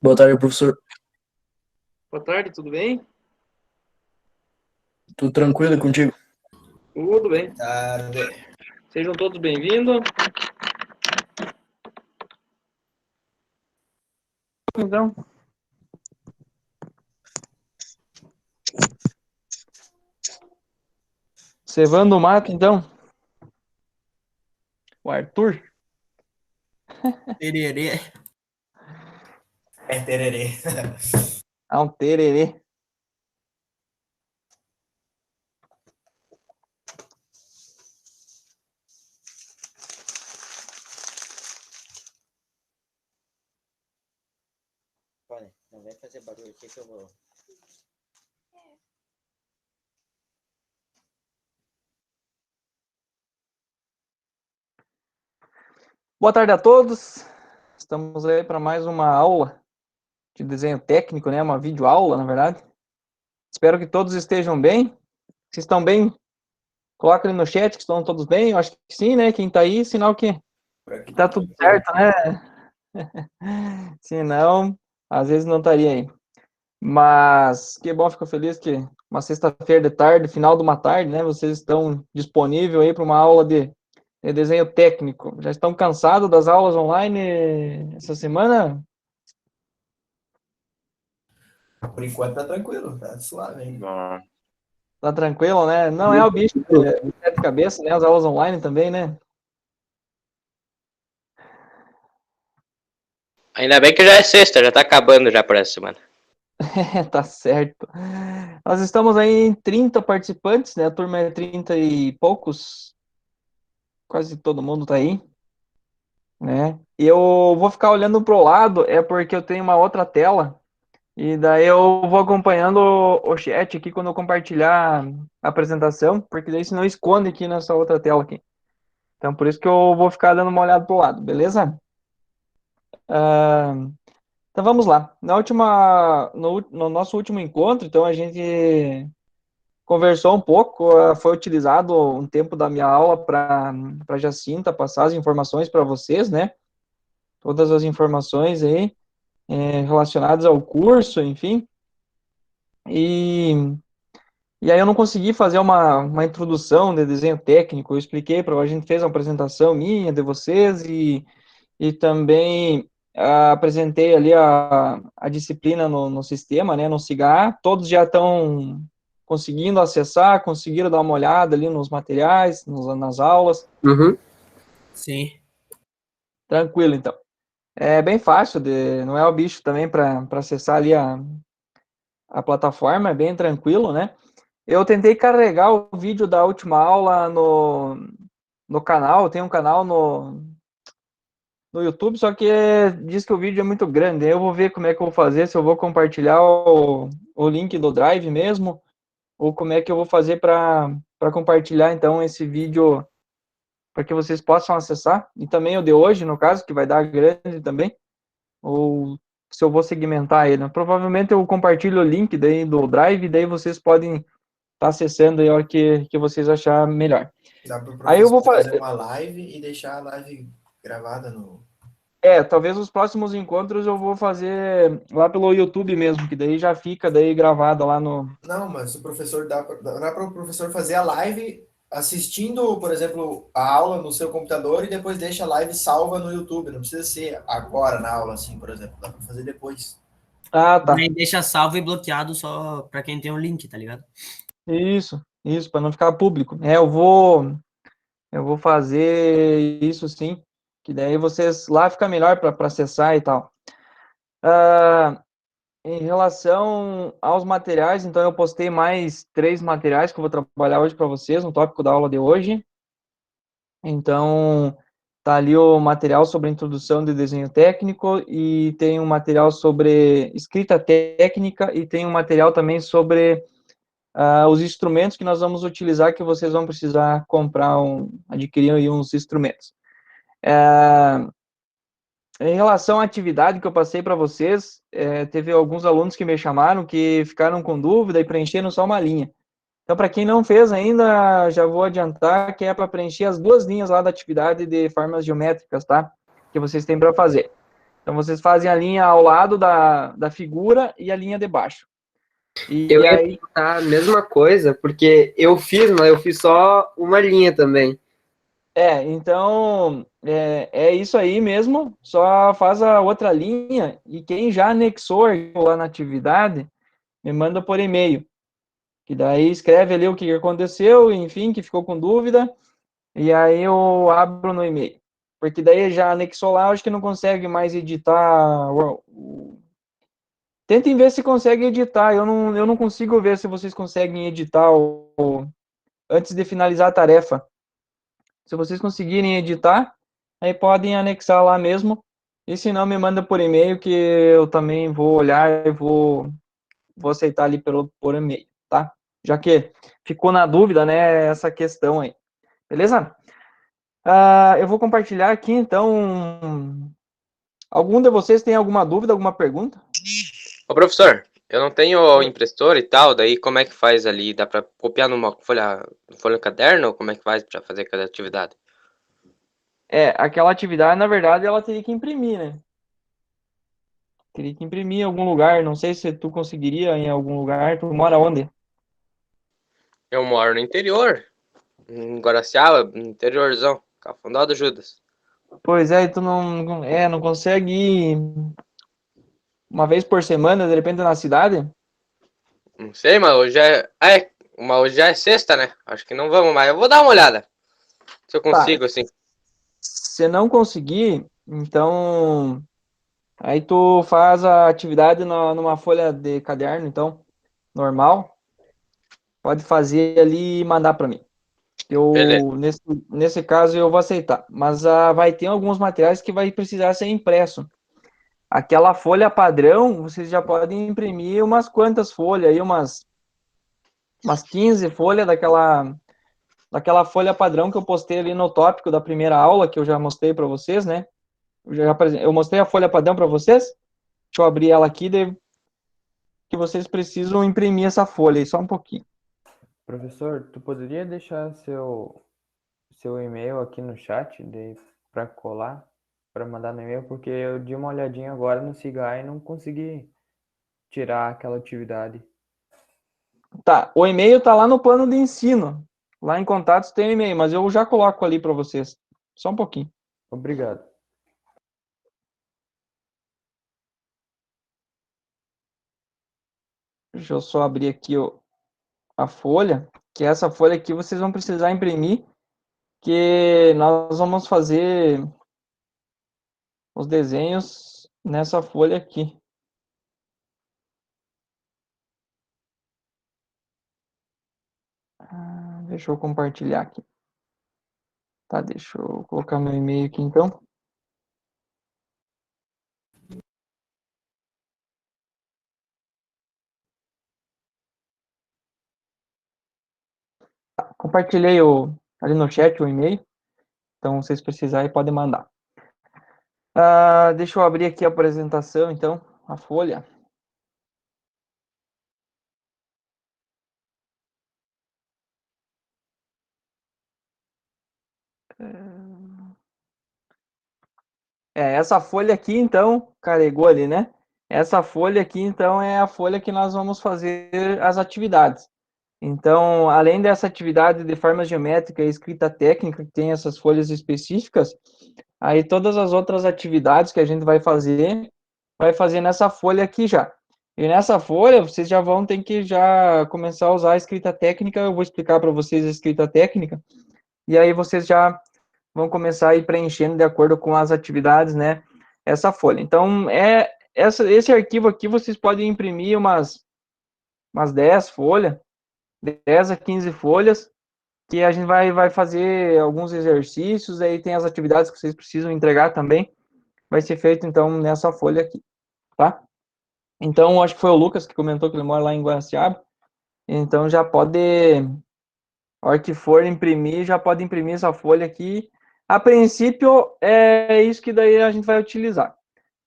Boa tarde, professor. Boa tarde, tudo bem? Tudo tranquilo e contigo? Tudo bem. Tarde. Sejam todos bem-vindos. Então, cevando o mato, então. O Arthur. Tererê. É tererê. Ah, um tererê. Olha, não vai fazer barulho aqui que eu vou. Boa tarde a todos. Estamos aí para mais uma aula de desenho técnico, né? Uma videoaula, na verdade. Espero que todos estejam bem. Se estão bem, coloca ali no chat que estão todos bem. Eu acho que sim, né? Quem tá aí, sinal que tá tudo certo, né? Se não, às vezes não estaria aí. Mas que bom, fico feliz que uma sexta-feira de tarde, final de uma tarde, né? Vocês estão disponíveis aí para uma aula de desenho técnico. Já estão cansados das aulas online essa semana? Por enquanto tá tranquilo, tá suave ainda. Tá tranquilo, né? Não é o bicho de cabeça, né? As aulas online também, né? Ainda bem que já é sexta, já tá acabando já por essa semana. Tá certo. Nós estamos aí em 30 participantes, né? A turma é 30 e poucos. Quase todo mundo tá aí, né? E eu vou ficar olhando pro lado, é porque eu tenho uma outra tela, e daí eu vou acompanhando o chat aqui quando eu compartilhar a apresentação, porque daí senão esconde aqui nessa outra tela aqui. Então por isso que eu vou ficar dando uma olhada pro lado, beleza? Então vamos lá. No nosso último encontro, então a gente conversou um pouco, foi utilizado um tempo da minha aula para Jacinta passar as informações para vocês, né? Todas as informações aí relacionadas ao curso, enfim. E aí eu não consegui fazer uma introdução de desenho técnico, eu expliquei para a gente fez uma apresentação minha de vocês e também apresentei ali a disciplina no sistema, né, no CIGA. Todos já estão conseguindo acessar, conseguiram dar uma olhada ali nos materiais, nas aulas. Uhum. Sim. Tranquilo, então. É bem fácil, não é o bicho também para acessar ali a plataforma, é bem tranquilo, né? Eu tentei carregar o vídeo da última aula no canal, tem um canal no YouTube, só que diz que o vídeo é muito grande. Eu vou ver como é que eu vou fazer, se eu vou compartilhar o link do Drive mesmo, ou como é que eu vou fazer para compartilhar, então, esse vídeo para que vocês possam acessar. E também o de hoje, no caso, que vai dar grande também, ou se eu vou segmentar ele. Provavelmente eu compartilho o link daí do Drive, daí vocês podem estar acessando aí a hora que vocês acharem melhor. Dá pro Aí eu vou professor fazer uma live e deixar a live gravada no. talvez os próximos encontros eu vou fazer lá pelo YouTube mesmo, que daí já fica daí gravada lá no. Não, mas o professor dá para o professor fazer a live assistindo, por exemplo, a aula no seu computador e depois deixa a live salva no YouTube. Não precisa ser agora na aula, assim, por exemplo. Dá para fazer depois. Ah, tá. Daí deixa salvo e bloqueado só para quem tem o link, tá ligado? Isso, para não ficar público. Eu vou fazer isso sim, que daí vocês lá fica melhor para acessar e tal. Em relação aos materiais, então eu postei mais 3 materiais que eu vou trabalhar hoje para vocês, no tópico da aula de hoje. Então, tá ali o material sobre introdução de desenho técnico e tem um material sobre escrita técnica e tem um material também sobre os instrumentos que nós vamos utilizar, que vocês vão precisar adquirir aí uns instrumentos. Em relação à atividade que eu passei para vocês, teve alguns alunos que me chamaram que ficaram com dúvida e preencheram só uma linha. Então, para quem não fez ainda, já vou adiantar que é para preencher as 2 linhas lá da atividade de formas geométricas, tá? Que vocês têm para fazer. Então, vocês fazem a linha ao lado da figura e a linha de baixo. Eu ia perguntar a mesma coisa, porque eu fiz, mas eu fiz só uma linha também. Então, é isso aí mesmo, só faz a outra linha, e quem já anexou lá na atividade, me manda por e-mail, que daí escreve ali o que aconteceu, enfim, que ficou com dúvida, e aí eu abro no e-mail. Porque daí já anexou lá, acho que não consegue mais editar. Tentem ver se consegue editar. Eu não consigo ver se vocês conseguem editar antes de finalizar a tarefa. Se vocês conseguirem editar, aí podem anexar lá mesmo. E se não, me manda por e-mail que eu também vou olhar e vou aceitar ali por e-mail, tá? Já que ficou na dúvida, né, essa questão aí. Beleza? Eu vou compartilhar aqui, então. Algum de vocês tem alguma dúvida, alguma pergunta? Ô, professor, eu não tenho impressora e tal, daí como é que faz ali? Dá pra copiar numa folha no caderno? Ou como é que faz pra fazer cada atividade? Aquela atividade, na verdade, ela teria que imprimir, né? Teria que imprimir em algum lugar. Não sei se tu conseguiria em algum lugar. Tu mora onde? Eu moro no interior, em Guaraciaba, no interiorzão, Cafundó do Judas. Pois é, e tu não consegue ir uma vez por semana, de repente, na cidade? Não sei, mas hoje mas hoje já é sexta, né? Acho que não vamos mais. Eu vou dar uma olhada, se eu Tá. consigo, assim. Se não conseguir, então aí tu faz a atividade numa folha de caderno, então, normal. Pode fazer ali e mandar para mim. Beleza. Nesse caso, eu vou aceitar. Mas vai ter alguns materiais que vai precisar ser impresso. Aquela folha padrão, vocês já podem imprimir umas quantas folhas aí, umas 15 folhas daquela folha padrão que eu postei ali no tópico da primeira aula, que eu já mostrei para vocês, né? Eu mostrei a folha padrão para vocês. Deixa eu abrir ela aqui, que vocês precisam imprimir essa folha aí, só um pouquinho. Professor, tu poderia deixar seu e-mail aqui no chat para colar, para mandar no e-mail, porque eu dei uma olhadinha agora no Cigai e não consegui tirar aquela atividade. Tá, o e-mail tá lá no plano de ensino. Lá em contatos tem o e-mail, mas eu já coloco ali para vocês. Só um pouquinho. Obrigado. Deixa eu só abrir aqui a folha, que essa folha aqui vocês vão precisar imprimir, que nós vamos fazer os desenhos nessa folha aqui. Deixa eu compartilhar aqui. Tá, deixa eu colocar meu e-mail aqui então. Compartilhei ali no chat o e-mail. Então, se vocês precisarem, podem mandar. Deixa eu abrir aqui a apresentação, então, a folha. Essa folha aqui, então, carregou ali, né? Essa folha aqui, então, é a folha que nós vamos fazer as atividades. Então, além dessa atividade de forma geométrica e escrita técnica, que tem essas folhas específicas, aí todas as outras atividades que a gente vai fazer nessa folha aqui já. E nessa folha, vocês já vão ter que já começar a usar a escrita técnica, eu vou explicar para vocês a escrita técnica, e aí vocês já vão começar a ir preenchendo de acordo com as atividades, né, essa folha. Então, esse arquivo aqui, vocês podem imprimir umas 10 folhas, 10 a 15 folhas, que a gente vai fazer alguns exercícios, aí tem as atividades que vocês precisam entregar também, vai ser feito, então, nessa folha aqui, tá? Então, acho que foi o Lucas que comentou que ele mora lá em Guaraciaba, então já pode, a hora que for imprimir, já pode imprimir essa folha aqui. A princípio, é isso que daí a gente vai utilizar,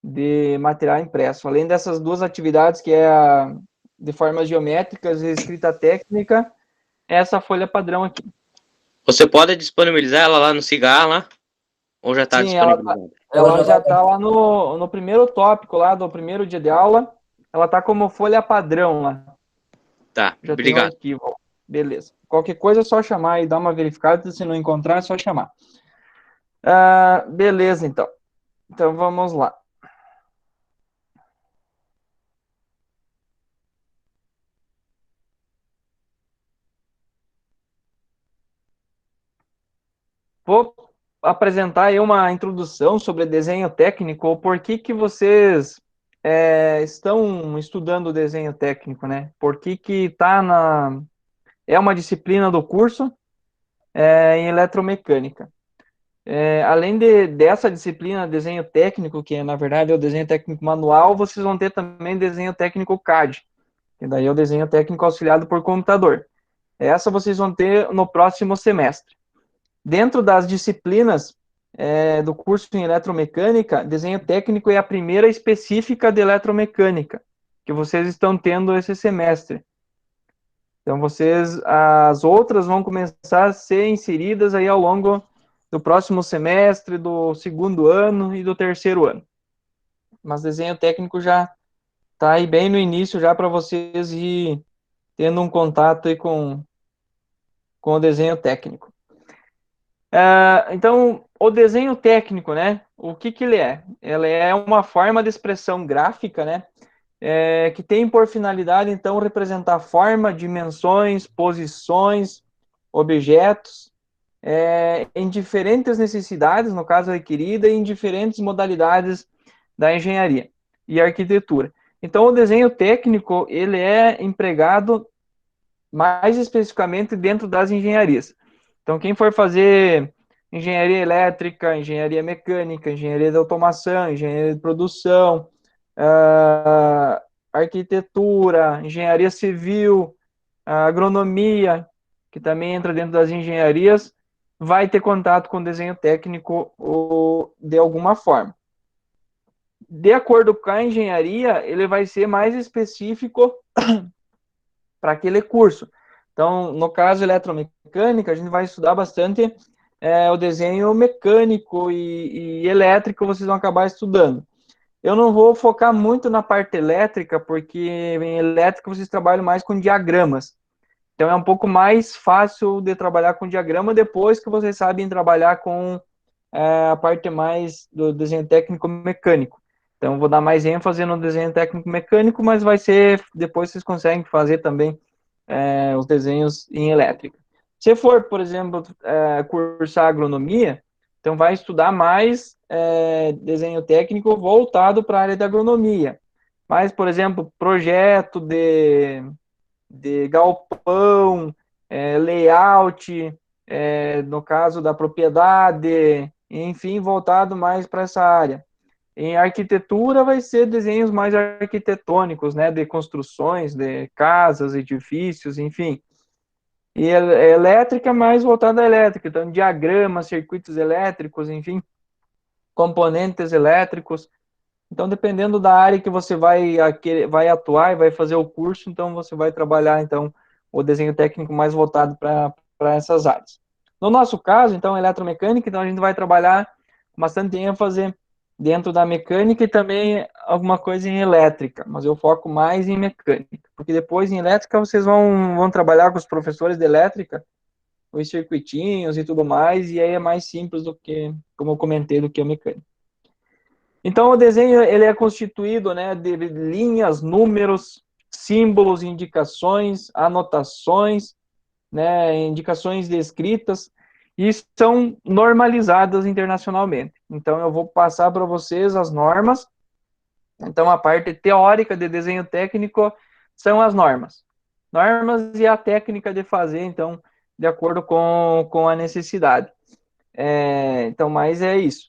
de material impresso. Além dessas duas atividades, que é de formas geométricas e escrita técnica, essa folha padrão aqui. Você pode disponibilizar ela lá no Cigar, lá? Ou já tá Sim, disponibilizada? Ela já está lá no primeiro tópico lá do primeiro dia de aula. Ela está como folha padrão lá. Tá, Já tem o obrigado. arquivo. Beleza. Qualquer coisa é só chamar e dar uma verificada. Se não encontrar, é só chamar. Beleza, então. Então vamos lá. Vou apresentar aí uma introdução sobre desenho técnico, por que vocês estão estudando desenho técnico, né? Por que é uma disciplina do curso em eletromecânica. Além dessa disciplina desenho técnico, que na verdade é o desenho técnico manual, vocês vão ter também desenho técnico CAD, que daí é o desenho técnico auxiliado por computador. Essa vocês vão ter no próximo semestre. Dentro das disciplinas do curso em eletromecânica, desenho técnico é a primeira específica de eletromecânica, que vocês estão tendo esse semestre. Então, as outras vão começar a ser inseridas aí ao longo do próximo semestre, do segundo ano e do terceiro ano. Mas desenho técnico já está aí bem no início, já para vocês ir tendo um contato aí com o desenho técnico. Então, o desenho técnico, né? O que ele é? Ele é uma forma de expressão gráfica, né? Que tem por finalidade, então, representar forma, dimensões, posições, objetos, em diferentes necessidades, no caso requerida, e em diferentes modalidades da engenharia e arquitetura. Então, o desenho técnico, ele é empregado mais especificamente dentro das engenharias. Então, quem for fazer engenharia elétrica, engenharia mecânica, engenharia de automação, engenharia de produção, arquitetura, engenharia civil, agronomia, que também entra dentro das engenharias, vai ter contato com desenho técnico ou de alguma forma. De acordo com a engenharia, ele vai ser mais específico para aquele curso. Então, no caso eletromecânica, a gente vai estudar bastante o desenho mecânico e elétrico, vocês vão acabar estudando. Eu não vou focar muito na parte elétrica, porque em elétrica vocês trabalham mais com diagramas. Então, é um pouco mais fácil de trabalhar com diagrama depois que vocês sabem trabalhar com a parte mais do desenho técnico mecânico. Então, vou dar mais ênfase no desenho técnico mecânico, mas vai ser, depois vocês conseguem fazer também os desenhos em elétrica. Se for, por exemplo, cursar agronomia, então vai estudar mais desenho técnico voltado para a área da agronomia. Mas, por exemplo, projeto de galpão, layout, no caso da propriedade, enfim, voltado mais para essa área. Em arquitetura vai ser desenhos mais arquitetônicos, né, de construções, de casas, edifícios, enfim. E elétrica mais voltada à elétrica, então diagramas, circuitos elétricos, enfim, componentes elétricos. Então, dependendo da área que você vai atuar e vai fazer o curso, então você vai trabalhar então o desenho técnico mais voltado para essas áreas. No nosso caso, então, eletromecânica, então a gente vai trabalhar com bastante ênfase dentro da mecânica e também alguma coisa em elétrica, mas eu foco mais em mecânica, porque depois em elétrica vocês vão trabalhar com os professores de elétrica, os circuitinhos e tudo mais, e aí é mais simples do que, como eu comentei, do que a mecânica. Então, o desenho ele é constituído, né, de linhas, números, símbolos, indicações, anotações, né, indicações descritas, e são normalizadas internacionalmente. Então, eu vou passar para vocês as normas. Então, a parte teórica de desenho técnico são as normas. Normas e a técnica de fazer, então, de acordo com a necessidade. Então, mas é isso.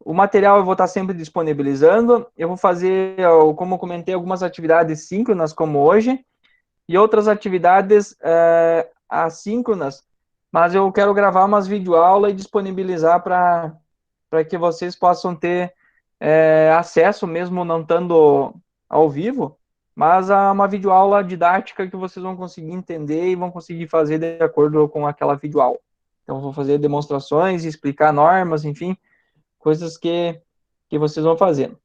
O material eu vou estar sempre disponibilizando. Eu vou fazer, como eu comentei, algumas atividades síncronas, como hoje, e outras atividades assíncronas, mas eu quero gravar umas videoaulas e disponibilizar para que vocês possam ter acesso, mesmo não estando ao vivo, mas a uma videoaula didática que vocês vão conseguir entender e vão conseguir fazer de acordo com aquela videoaula. Então, eu vou fazer demonstrações, explicar normas, enfim, coisas que vocês vão fazendo.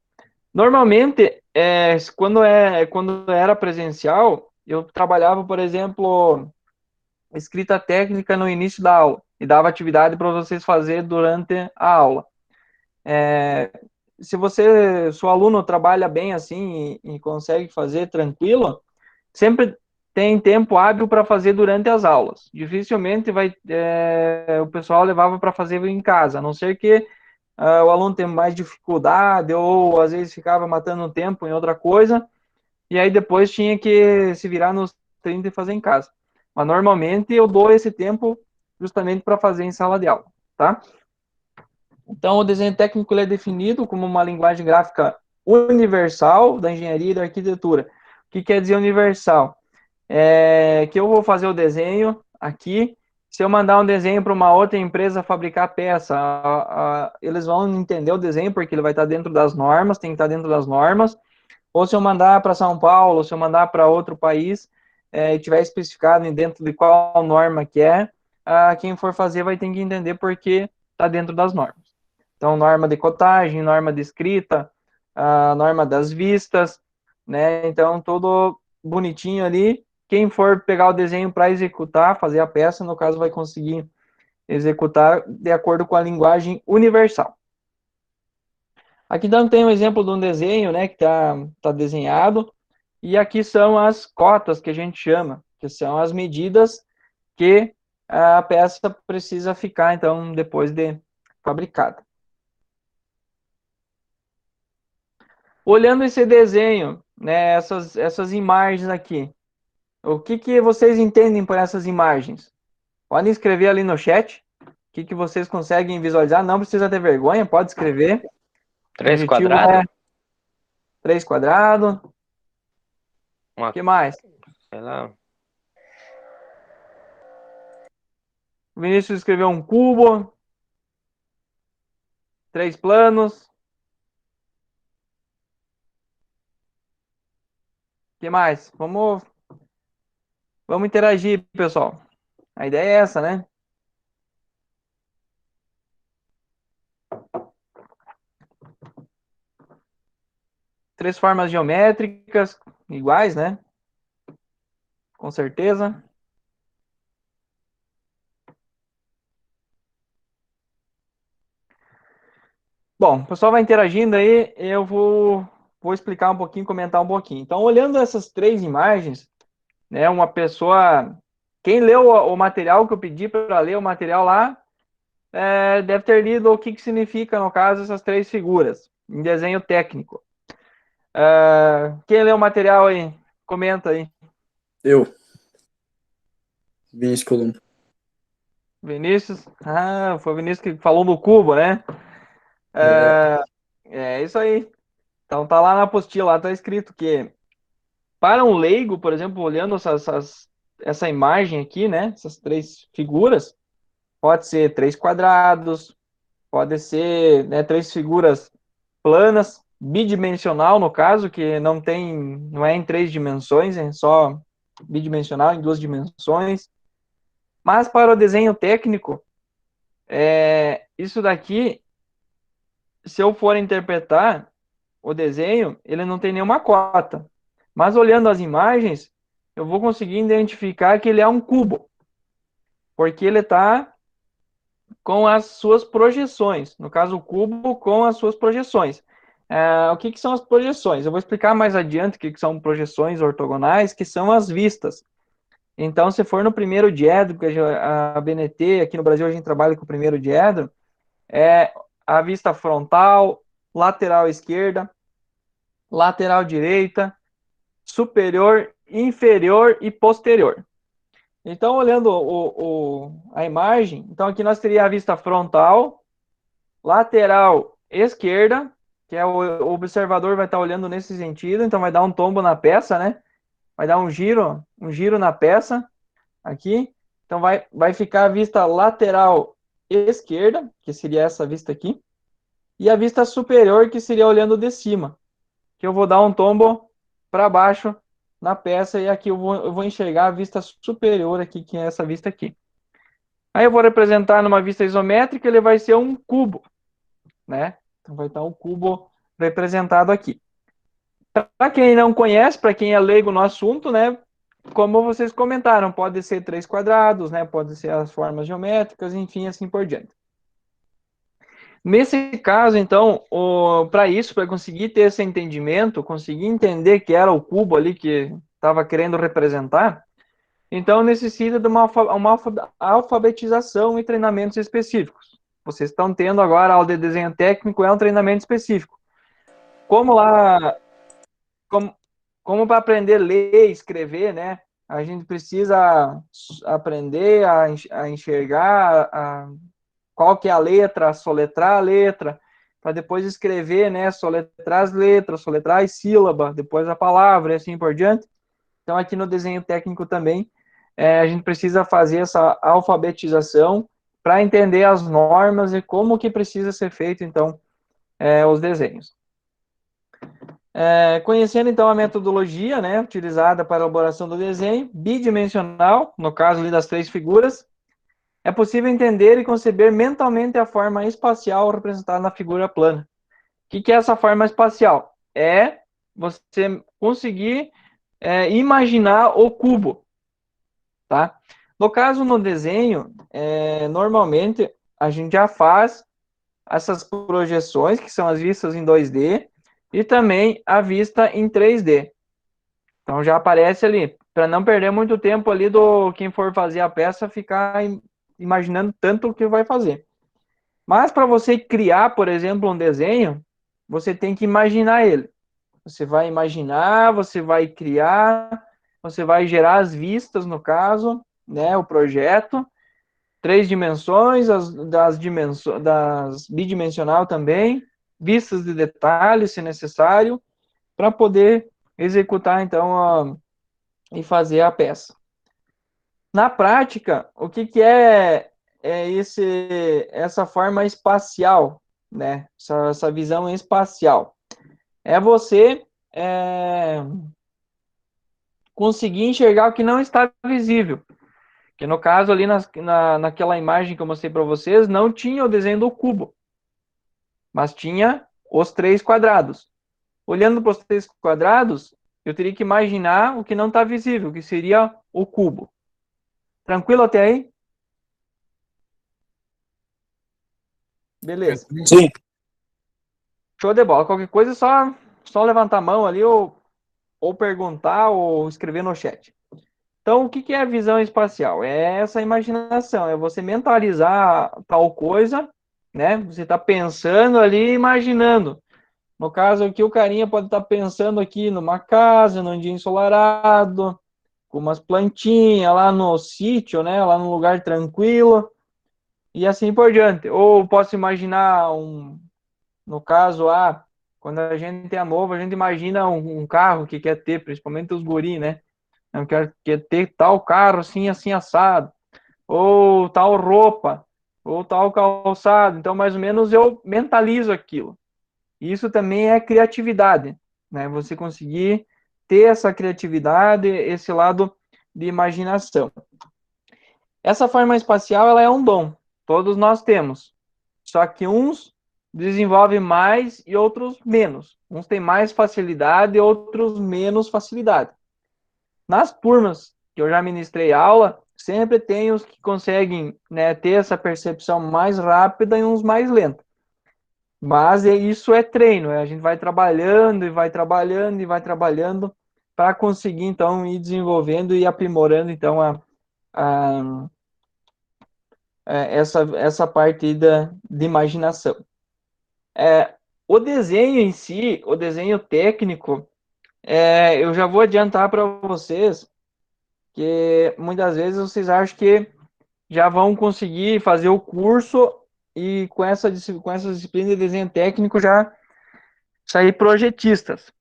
Normalmente, quando era presencial, eu trabalhava, por exemplo, escrita técnica no início da aula e dava atividade para vocês fazer durante a aula. Se seu aluno trabalha bem assim e consegue fazer tranquilo, sempre tem tempo hábil para fazer durante as aulas. Dificilmente o pessoal levava para fazer em casa, a não ser que o aluno tenha mais dificuldade ou às vezes ficava matando tempo em outra coisa e aí depois tinha que se virar nos 30 e fazer em casa. Mas normalmente eu dou esse tempo justamente para fazer em sala de aula, tá? Então o desenho técnico ele é definido como uma linguagem gráfica universal da engenharia e da arquitetura. O que quer dizer universal? Que eu vou fazer o desenho aqui, se eu mandar um desenho para uma outra empresa fabricar peça, eles vão entender o desenho porque ele vai estar dentro das normas, tem que estar dentro das normas, ou se eu mandar para São Paulo, ou se eu mandar para outro país, e tiver especificado dentro de qual norma que é, quem for fazer vai ter que entender porque está dentro das normas. Então, norma de cotagem, norma de escrita, a norma das vistas, né? Então, tudo bonitinho ali. Quem for pegar o desenho para executar, fazer a peça, no caso, vai conseguir executar de acordo com a linguagem universal. Aqui então tem um exemplo de um desenho, né, que tá desenhado, e aqui são as cotas que a gente chama, que são as medidas que a peça precisa ficar, então, depois de fabricada. Olhando esse desenho, né, essas imagens aqui, o que vocês entendem por essas imagens? Podem escrever ali no chat, o que vocês conseguem visualizar, não precisa ter vergonha, pode escrever. 3 objetivo quadrados? 3 quadrados. Uma, O que mais? sei lá. O Vinícius escreveu um cubo. 3 planos. O que mais? Vamos interagir, pessoal. A ideia é essa, né? Três formas geométricas iguais, né? Com certeza. Bom, o pessoal vai interagindo aí, eu vou explicar um pouquinho, comentar um pouquinho. Então, olhando essas 3 imagens, né, uma pessoa... Quem leu o material que eu pedi para ler, o material lá, deve ter lido o que significa, no caso, essas 3 figuras, em desenho técnico. Quem leu o material aí? Comenta aí. Eu. Vinícius Colombo. Vinícius? Foi o Vinícius que falou no cubo, né? É isso aí. Então tá lá na apostila, lá tá escrito que para um leigo, por exemplo, olhando essa imagem aqui, né? Essas 3 figuras, pode ser 3 quadrados, pode ser, né, 3 figuras planas, bidimensional no caso, que não é em 3 dimensões, é só bidimensional em 2 dimensões. Mas para o desenho técnico, isso daqui, se eu for interpretar o desenho, ele não tem nenhuma cota. Mas olhando as imagens, eu vou conseguir identificar que ele é um cubo, porque ele está com as suas projeções. No caso, o cubo com as suas projeções. O que são as projeções? Eu vou explicar mais adiante o que são projeções ortogonais, que são as vistas. Então, se for no primeiro diedro, que a BNT, aqui no Brasil a gente trabalha com o primeiro diedro, é a vista frontal, lateral esquerda, lateral direita, superior, inferior e posterior. Então, olhando a imagem, então aqui nós teríamos a vista frontal, lateral esquerda, que é o observador vai estar olhando nesse sentido, então vai dar um tombo na peça, né? Vai dar um giro na peça, aqui. Então, vai ficar a vista lateral esquerda, que seria essa vista aqui, e a vista superior, que seria olhando de cima, que eu vou dar um tombo para baixo na peça, e aqui eu vou enxergar a vista superior aqui, que é essa vista aqui. Aí eu vou representar numa vista isométrica, ele vai ser um cubo. né? Então vai estar o cubo representado aqui. Para quem não conhece, para quem é leigo no assunto, né? Como vocês comentaram, pode ser 3 quadrados, né? Pode ser as formas geométricas, enfim, assim por diante. Nesse caso, então, para isso, para conseguir ter esse entendimento, conseguir entender que era o cubo ali que estava querendo representar, então necessita de uma alfabetização e treinamentos específicos. Vocês estão tendo agora a aula de desenho técnico, é um treinamento específico. Como lá, como para aprender a ler e escrever, né? A gente precisa aprender a enxergar qual que é a letra, soletrar a letra, para depois escrever, né? Soletrar as letras, soletrar as sílabas, depois a palavra e assim por diante. Então, aqui no desenho técnico também, a gente precisa fazer essa alfabetização para entender as normas e como que precisa ser feito, então, os desenhos. Conhecendo, então, a metodologia, né, utilizada para a elaboração do desenho, bidimensional, no caso ali das 3 figuras, é possível entender e conceber mentalmente a forma espacial representada na figura plana. O que é essa forma espacial? É você conseguir imaginar o cubo, tá? No caso, no desenho, normalmente a gente já faz essas projeções, que são as vistas em 2D, e também a vista em 3D. Então já aparece ali, para não perder muito tempo ali do quem for fazer a peça ficar imaginando tanto o que vai fazer. Mas para você criar, por exemplo, um desenho, você tem que imaginar ele. Você vai imaginar, você vai criar, você vai gerar as vistas, no caso, né, o projeto, 3 dimensões, das bidimensional também, vistas de detalhes, se necessário, para poder executar, então, e fazer a peça. Na prática, o que é essa forma espacial, né? Essa visão espacial? É você conseguir enxergar o que não está visível. Que no caso ali naquela imagem que eu mostrei para vocês, não tinha o desenho do cubo, mas tinha os 3 quadrados. Olhando para os 3 quadrados, eu teria que imaginar o que não está visível, que seria o cubo. Tranquilo até aí? Beleza. Sim. Show de bola. Qualquer coisa é só levantar a mão ali ou perguntar ou escrever no chat. Então, o que é a visão espacial? É essa imaginação, é você mentalizar tal coisa, né? Você está pensando ali, imaginando. No caso aqui, o carinha pode estar pensando aqui numa casa, num dia ensolarado, com umas plantinhas lá no sítio, né? Lá num lugar tranquilo, e assim por diante. Ou posso imaginar no caso, quando a gente é novo, a gente imagina um carro que quer ter, principalmente os guri, né? Eu quer ter tal carro assim, assim, assado, ou tal roupa, ou tal calçado. Então, mais ou menos, eu mentalizo aquilo. Isso também é criatividade, né? Você conseguir ter essa criatividade, esse lado de imaginação. Essa forma espacial, ela é um dom. Todos nós temos. Só que uns desenvolvem mais e outros menos. Uns têm mais facilidade e outros menos facilidade. Nas turmas que eu já ministrei aula, sempre tem os que conseguem, né, ter essa percepção mais rápida e uns mais lenta. Mas isso é treino, a gente vai trabalhando e vai trabalhando e vai trabalhando para conseguir, então, ir desenvolvendo e aprimorando, então, essa parte de imaginação. O desenho em si, o desenho técnico, eu já vou adiantar para vocês que muitas vezes vocês acham que já vão conseguir fazer o curso e com essa disciplina de desenho técnico já sair projetistas.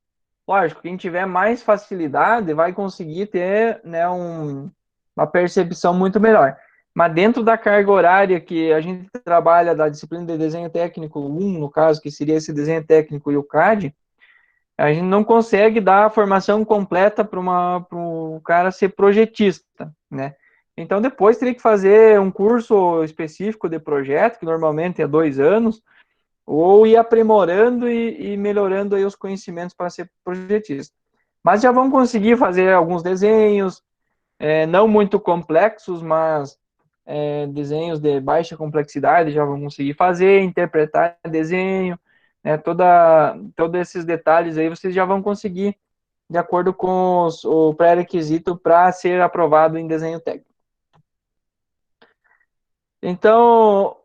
Lógico, quem tiver mais facilidade vai conseguir ter, né, uma percepção muito melhor. Mas dentro da carga horária que a gente trabalha da disciplina de desenho técnico 1, no caso, que seria esse desenho técnico e o CAD, a gente não consegue dar a formação completa para o cara ser projetista, né? Então, depois teria que fazer um curso específico de projeto, que normalmente é 2 anos, ou ir aprimorando e melhorando aí os conhecimentos para ser projetista. Mas já vão conseguir fazer alguns desenhos, não muito complexos, mas desenhos de baixa complexidade já vão conseguir fazer, interpretar desenho, né, todos esses detalhes aí vocês já vão conseguir, de acordo com o pré-requisito para ser aprovado em desenho técnico. Então,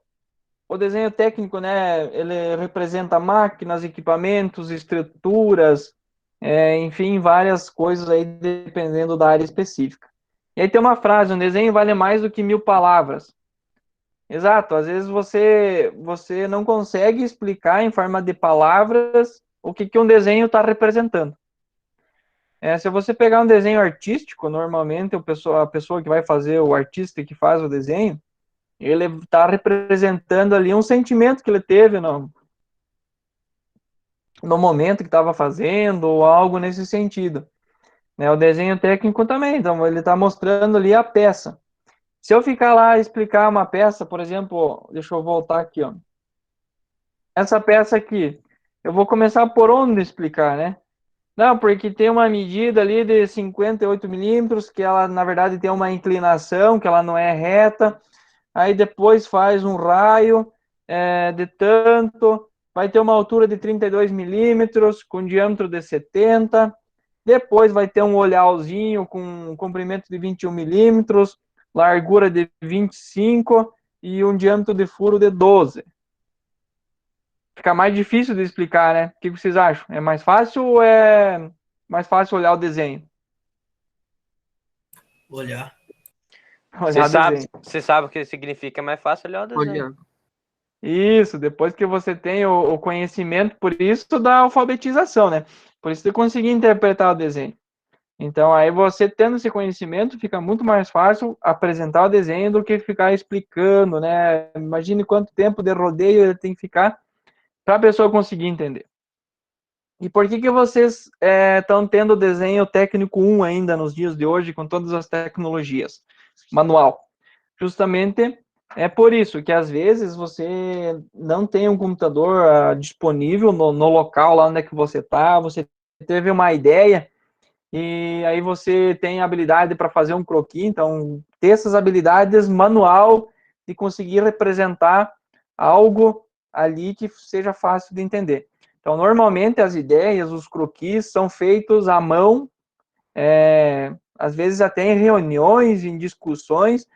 o desenho técnico, né, ele representa máquinas, equipamentos, estruturas, enfim, várias coisas aí, dependendo da área específica. E aí tem uma frase: um desenho vale mais do que 1000 palavras. Exato, às vezes você não consegue explicar em forma de palavras o que um desenho está representando. Se você pegar um desenho artístico, normalmente a pessoa que vai fazer, o artista que faz o desenho, ele está representando ali um sentimento que ele teve no momento que estava fazendo, ou algo nesse sentido. O desenho técnico também, então ele está mostrando ali a peça. Se eu ficar lá e explicar uma peça, por exemplo, deixa eu voltar aqui, ó. Essa peça aqui, eu vou começar por onde explicar, né? Não, porque tem uma medida ali de 58 milímetros, que ela, na verdade, tem uma inclinação, que ela não é reta. Aí depois faz um raio de tanto, vai ter uma altura de 32 milímetros, com diâmetro de 70. Depois vai ter um olhalzinho com um comprimento de 21 milímetros, largura de 25 e um diâmetro de furo de 12. Fica mais difícil de explicar, né? O que vocês acham? É mais fácil ou é mais fácil olhar o desenho? Olhar. Olhar o desenho. Você sabe o que significa, é mais fácil olhar o desenho. Olha, Isso, depois que você tem o conhecimento, por isso da alfabetização, né? Por isso de conseguir interpretar o desenho. Então, aí você tendo esse conhecimento, fica muito mais fácil apresentar o desenho do que ficar explicando, né? Imagine quanto tempo de rodeio ele tem que ficar para a pessoa conseguir entender. E por que vocês estão tendo desenho técnico 1 ainda nos dias de hoje, com todas as tecnologias? Manual. Justamente é por isso que às vezes você não tem um computador disponível no local lá onde é que você está, você teve uma ideia e aí você tem habilidade para fazer um croquis, então ter essas habilidades manual de conseguir representar algo ali que seja fácil de entender. Então, normalmente as ideias, os croquis são feitos à mão, às vezes até em reuniões, em discussões,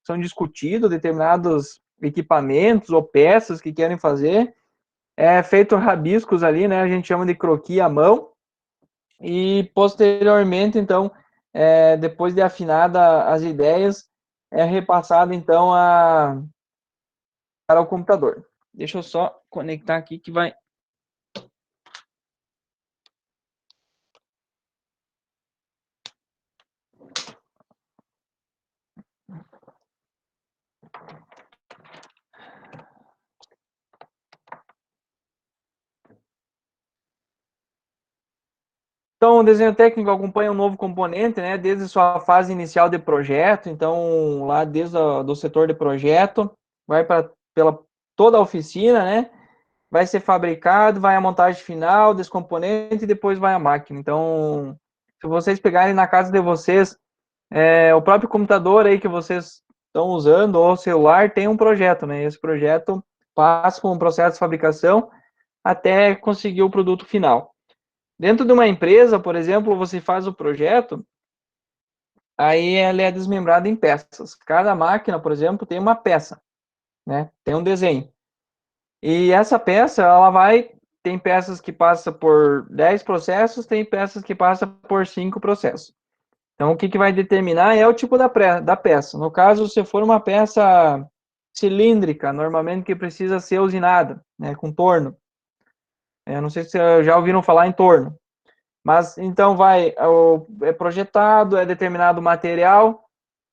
são discutidos determinados equipamentos ou peças que querem fazer, feito rabiscos ali, né? A gente chama de croquis à mão, e posteriormente, então, depois de afinada as ideias, é repassado então para o computador. Deixa eu só conectar aqui que vai. Então, o desenho técnico acompanha um novo componente, né, desde sua fase inicial de projeto, então, lá desde do setor de projeto, vai pela toda a oficina, né, vai ser fabricado, vai a montagem final desse componente e depois vai a máquina. Então, se vocês pegarem na casa de vocês, o próprio computador aí que vocês estão usando, ou celular, tem um projeto, né, esse projeto passa por um processo de fabricação até conseguir o produto final. Dentro de uma empresa, por exemplo, você faz o projeto, aí ela é desmembrada em peças. Cada máquina, por exemplo, tem uma peça, né? Tem um desenho. E essa peça, tem peças que passam por 10 processos, tem peças que passam por 5 processos. Então, o que vai determinar é o tipo da peça. No caso, se for uma peça cilíndrica, normalmente que precisa ser usinada, né, com torno. Não sei se vocês já ouviram falar em torno. Mas, então, é projetado, é determinado o material,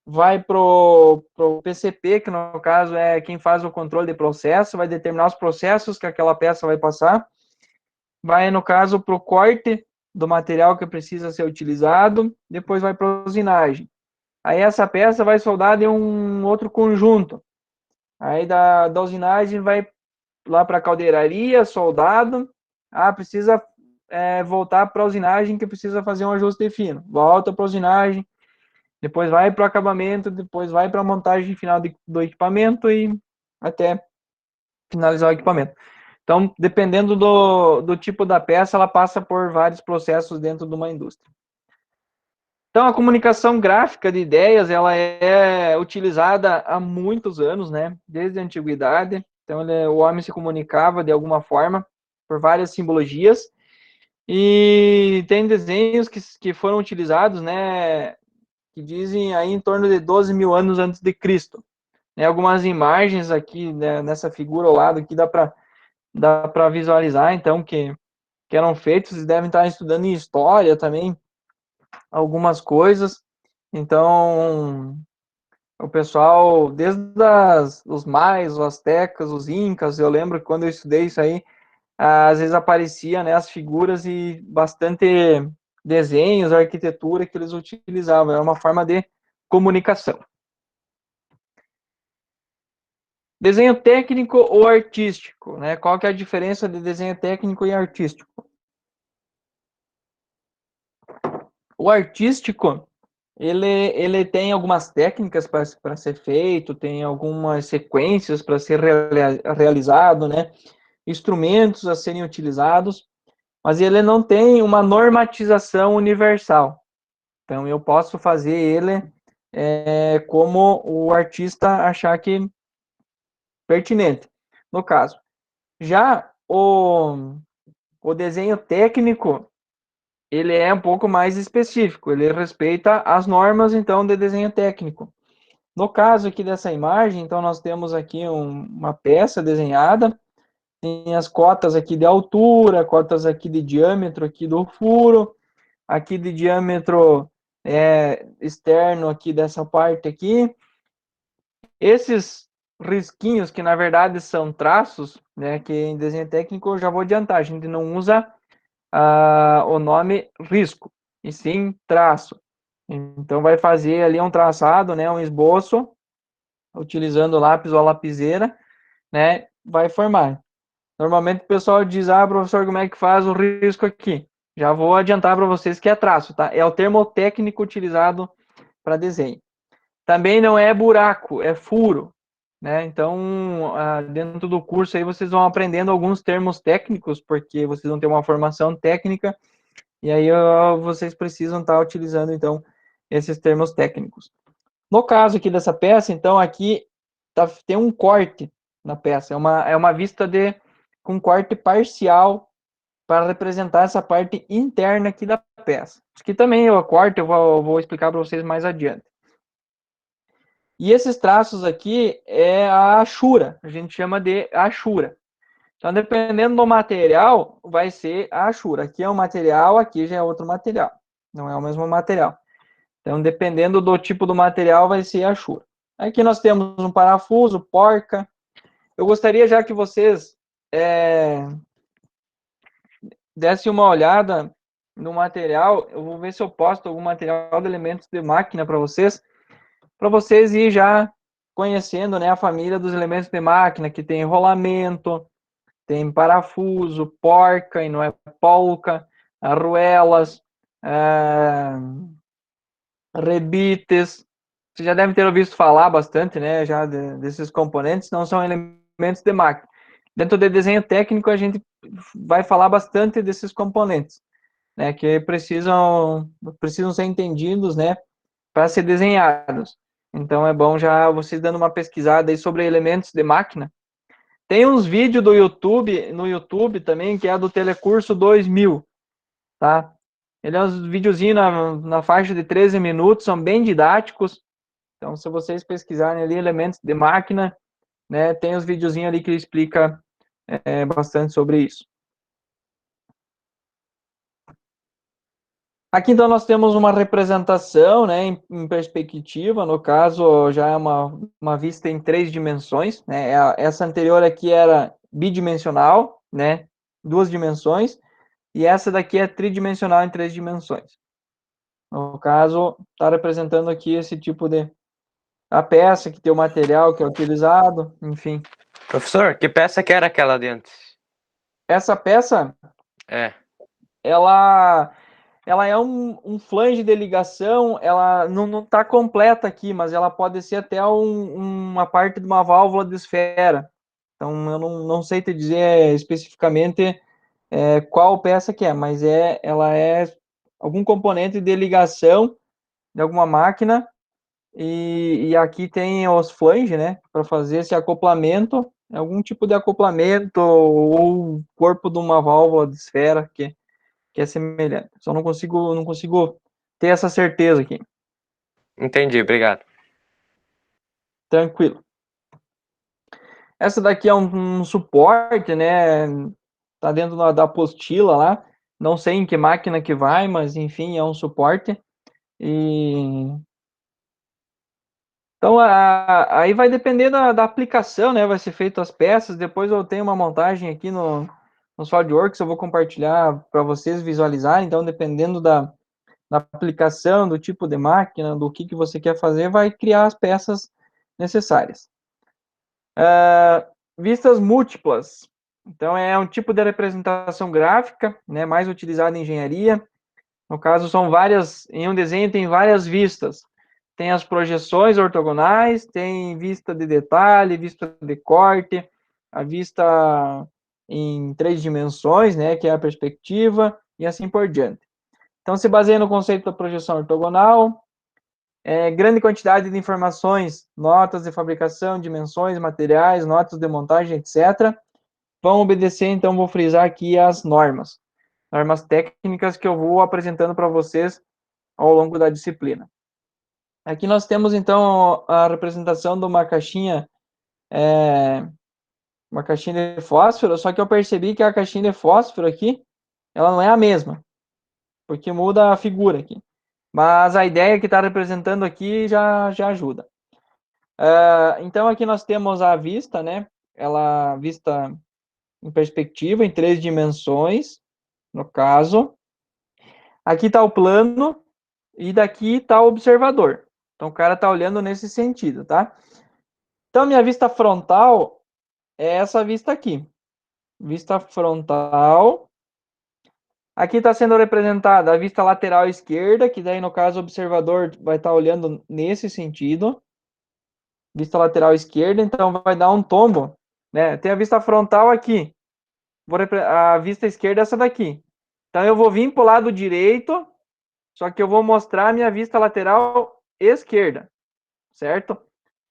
vai pro PCP, que no caso é quem faz o controle de processo, vai determinar os processos que aquela peça vai passar, vai, no caso, pro corte do material que precisa ser utilizado, depois vai para usinagem. Aí essa peça vai soldada em um outro conjunto. Aí da usinagem vai lá para a caldeiraria, soldado. Ah, precisa voltar para a usinagem, que precisa fazer um ajuste fino. Volta para a usinagem, depois vai para o acabamento, depois vai para a montagem final do equipamento e até finalizar o equipamento. Então, dependendo do tipo da peça, ela passa por vários processos dentro de uma indústria. Então, a comunicação gráfica de ideias, ela é utilizada há muitos anos, né? Desde a antiguidade. Então, o homem se comunicava de alguma forma por várias simbologias. E tem desenhos que foram utilizados, né? Que dizem aí em torno de 12 mil anos antes de Cristo. Algumas imagens aqui, né, nessa figura ao lado aqui dá para visualizar, então, que eram feitos. Vocês devem estar estudando em história também algumas coisas. Então, o pessoal, desde os maias, os astecas, os incas, eu lembro que quando eu estudei isso aí, às vezes aparecia, né, as figuras e bastante desenhos, arquitetura que eles utilizavam. Era uma forma de comunicação. Desenho técnico ou artístico, né? Qual que é a diferença de desenho técnico e artístico? O artístico, ele tem algumas técnicas para ser feito, tem algumas sequências para ser realizado, né? Instrumentos a serem utilizados, mas ele não tem uma normatização universal. Então, eu posso fazer ele como o artista achar que pertinente, no caso. Já o desenho técnico, ele é um pouco mais específico, ele respeita as normas, então, de desenho técnico. No caso aqui dessa imagem, então, nós temos aqui uma peça desenhada, tem as cotas aqui de altura, cotas aqui de diâmetro aqui do furo, aqui de diâmetro externo aqui dessa parte aqui. Esses risquinhos, que na verdade são traços, né, que em desenho técnico eu já vou adiantar, a gente não usa o nome risco, e sim traço. Então vai fazer ali um traçado, né, um esboço, utilizando lápis ou lapiseira, né, vai formar. Normalmente o pessoal diz, professor, como é que faz o risco aqui? Já vou adiantar para vocês que é traço, tá? É o termo técnico utilizado para desenho. Também não é buraco, é furo, né? Então, dentro do curso aí vocês vão aprendendo alguns termos técnicos, porque vocês vão ter uma formação técnica, e aí vocês precisam estar utilizando, então, esses termos técnicos. No caso aqui dessa peça, então, aqui tem um corte na peça, é uma vista com corte parcial para representar essa parte interna aqui da peça. Isso aqui também é o corte, eu vou explicar para vocês mais adiante. E esses traços aqui é a achura, a gente chama de achura. Então, dependendo do material, vai ser a achura. Aqui é um material, aqui já é outro material. Não é o mesmo material. Então, dependendo do tipo do material, vai ser a achura. Aqui nós temos um parafuso, porca. Eu gostaria já que vocês dessem uma olhada no material. Eu vou ver se eu posto algum material de elementos de máquina para vocês ir já conhecendo, né, a família dos elementos de máquina, que tem rolamento, tem parafuso, porca, e não é polca, arruelas, rebites. Você já deve ter ouvido falar bastante, né, já desses componentes, não são elementos de máquina. Dentro do desenho técnico, a gente vai falar bastante desses componentes, né, que precisam ser entendidos, né, para ser desenhados. Então, é bom já vocês dando uma pesquisada aí sobre elementos de máquina. Tem uns vídeos no YouTube também, que é do Telecurso 2000, tá? Ele é uns videozinhos na faixa de 13 minutos, são bem didáticos. Então, se vocês pesquisarem ali elementos de máquina, né, tem os videozinhos ali que explica bastante sobre isso. Aqui, então, nós temos uma representação, né, em perspectiva. No caso, já é uma vista em 3 dimensões, né? Essa anterior aqui era bidimensional, né, 2 dimensões, e essa daqui é tridimensional em 3 dimensões. No caso, está representando aqui esse tipo a peça, que tem o material que é utilizado, enfim. Professor, que peça que era aquela de antes? Essa peça, É. ela é um flange de ligação, ela não está completa aqui, mas ela pode ser até uma parte de uma válvula de esfera. Então, eu não sei te dizer especificamente qual peça que é, mas ela é algum componente de ligação de alguma máquina, e aqui tem os flanges, né, para fazer esse acoplamento, algum tipo de acoplamento ou corpo de uma válvula de esfera que é semelhante. Só não consigo ter essa certeza aqui. Entendi, obrigado. Tranquilo. Essa daqui é um suporte, né? Tá dentro da apostila lá. Não sei em que máquina que vai, mas enfim, é um suporte. E então aí vai depender da aplicação, né? Vai ser feito as peças. Depois eu tenho uma montagem aqui no SolidWorks, eu vou compartilhar para vocês visualizarem. Então, dependendo da aplicação, do tipo de máquina, do que você quer fazer, vai criar as peças necessárias. Vistas múltiplas. Então, é um tipo de representação gráfica, né, mais utilizado em engenharia. No caso, em um desenho tem várias vistas. Tem as projeções ortogonais, tem vista de detalhe, vista de corte, a vista em 3 dimensões, né, que é a perspectiva, e assim por diante. Então, se baseia no conceito da projeção ortogonal, grande quantidade de informações, notas de fabricação, dimensões, materiais, notas de montagem, etc. Vão obedecer, então, vou frisar aqui as normas técnicas que eu vou apresentando para vocês ao longo da disciplina. Aqui nós temos, então, a representação de uma caixinha de fósforo, só que eu percebi que a caixinha de fósforo aqui, ela não é a mesma, porque muda a figura aqui. Mas a ideia que está representando aqui já ajuda. Então, aqui nós temos a vista, né? Ela vista em perspectiva, em 3 dimensões, no caso. Aqui está o plano e daqui está o observador. Então, o cara está olhando nesse sentido, tá? Então, minha vista frontal é essa vista aqui. Vista frontal. Aqui está sendo representada a vista lateral esquerda, que daí, no caso, o observador vai estar olhando nesse sentido. Vista lateral esquerda, então vai dar um tombo, né? Tem a vista frontal aqui. A vista esquerda é essa daqui. Então, eu vou vir para o lado direito, só que eu vou mostrar a minha vista lateral esquerda, certo?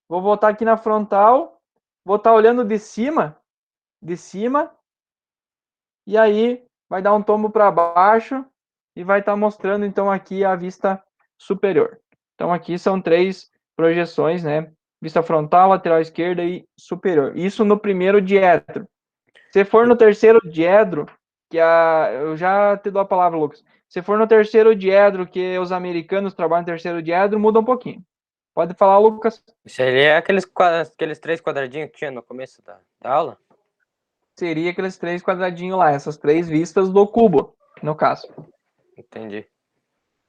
Vou voltar aqui na frontal, vou estar olhando de cima, e aí vai dar um tombo para baixo e vai estar mostrando, então, aqui a vista superior. Então, aqui são 3 projeções, né? Vista frontal, lateral esquerda e superior. Isso no primeiro diedro. Se for no terceiro diedro, eu já te dou a palavra, Lucas. Se for no terceiro diedro, que os americanos trabalham no terceiro diedro, muda um pouquinho. Pode falar, Lucas. Isso ali é aqueles 3 quadradinhos que tinha no começo da aula? Seria aqueles 3 quadradinhos lá, essas 3 vistas do cubo, no caso. Entendi.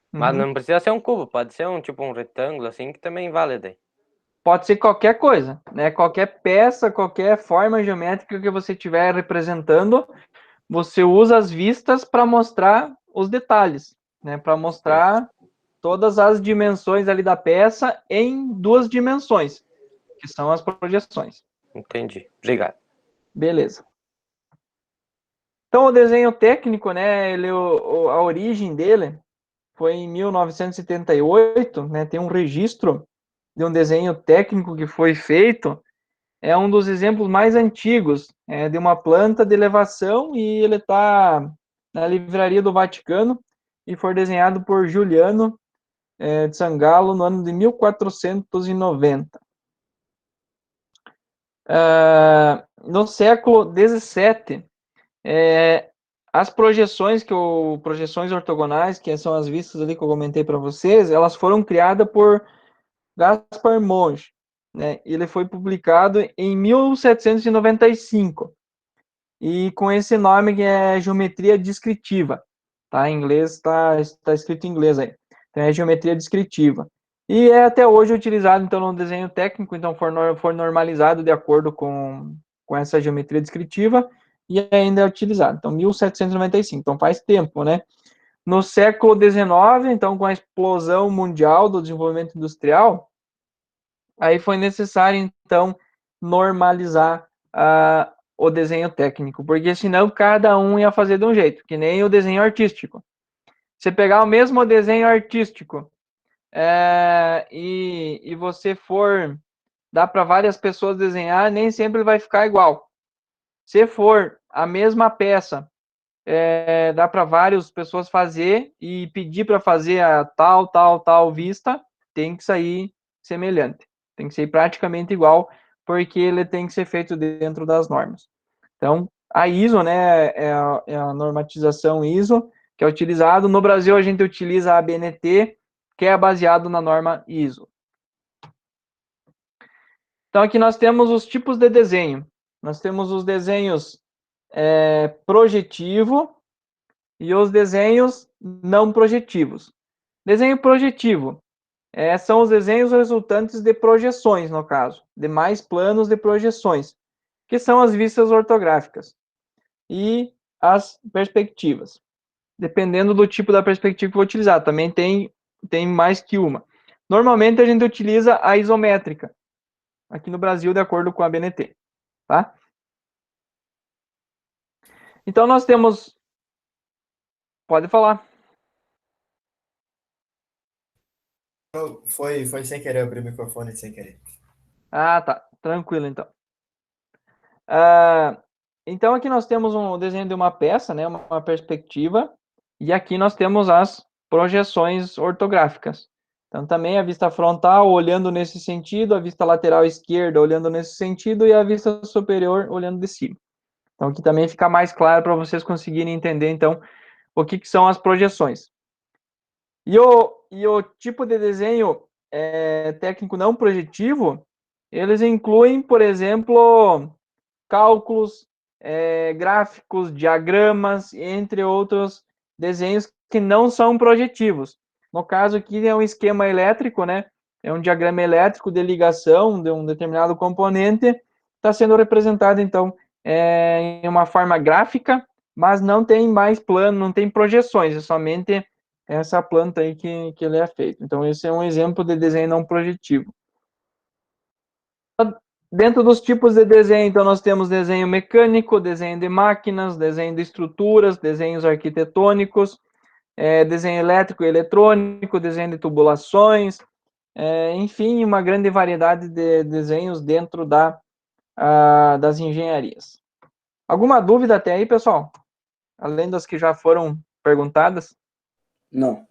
Mas não precisa ser um cubo, pode ser um retângulo assim, que também vale daí. Pode ser qualquer coisa, né? Qualquer peça, qualquer forma geométrica que você estiver representando, você usa as vistas para mostrar os detalhes, né? Para mostrar todas as dimensões ali da peça em 2 dimensões, que são as projeções. Entendi. Obrigado. Beleza. Então, o desenho técnico, né? A origem dele foi em 1978, né? Tem um registro de um desenho técnico que foi feito. É um dos exemplos mais antigos de uma planta de elevação, e ele está na Livraria do Vaticano e foi desenhado por Giuliano de Sangallo no ano de 1490. No século XVII, as projeções projeções ortogonais, que são as vistas ali que eu comentei para vocês, elas foram criadas por Gaspar Monge, né? Ele foi publicado em 1795 e com esse nome, que é geometria descritiva, tá? Em inglês, está escrito em inglês aí. Então é geometria descritiva. E é até hoje utilizado, então, no desenho técnico. Então foi normalizado de acordo com com essa geometria descritiva, e ainda é utilizado. Então, 1795, então faz tempo, né? No século XIX, então, com a explosão mundial do desenvolvimento industrial, aí foi necessário, então, normalizar o desenho técnico, porque senão cada um ia fazer de um jeito, que nem o desenho artístico. Você pegar o mesmo desenho artístico e você for dar para várias pessoas desenhar, nem sempre vai ficar igual. Se for a mesma peça, dá para várias pessoas fazer e pedir para fazer a tal vista, tem que sair semelhante. Tem que ser praticamente igual, porque ele tem que ser feito dentro das normas. Então, a ISO, né, é a normatização ISO, que é utilizado. No Brasil, a gente utiliza a ABNT, que é baseado na norma ISO. Então, aqui nós temos os tipos de desenho. Nós temos os desenhos projetivo e os desenhos não projetivos. Desenho projetivo são os desenhos resultantes de projeções, no caso, de mais planos de projeções, que são as vistas ortográficas e as perspectivas. Dependendo do tipo da perspectiva que eu vou utilizar, também tem mais que uma. Normalmente a gente utiliza a isométrica, aqui no Brasil, de acordo com a BNT, tá? Então, nós temos... Pode falar. Foi sem querer, eu abri o microfone sem querer. Ah, tá. Tranquilo, então. Então, aqui nós temos um desenho de uma peça, né, uma perspectiva, e aqui nós temos as projeções ortográficas. Então, também a vista frontal olhando nesse sentido, a vista lateral esquerda olhando nesse sentido e a vista superior olhando de cima. Então, aqui também fica mais claro para vocês conseguirem entender, então, o que são as projeções. E o tipo de desenho técnico não projetivo, eles incluem, por exemplo, cálculos, gráficos, diagramas, entre outros desenhos que não são projetivos. No caso aqui é um esquema elétrico, né? É um diagrama elétrico de ligação de um determinado componente, está sendo representado, então, em uma forma gráfica, mas não tem mais plano, não tem projeções, é somente essa planta aí que ele é feito. Então, esse é um exemplo de desenho não projetivo. Dentro dos tipos de desenho, então, nós temos desenho mecânico, desenho de máquinas, desenho de estruturas, desenhos arquitetônicos, desenho elétrico e eletrônico, desenho de tubulações, enfim, uma grande variedade de desenhos dentro das engenharias. Alguma dúvida até aí, pessoal? Além das que já foram perguntadas? Não.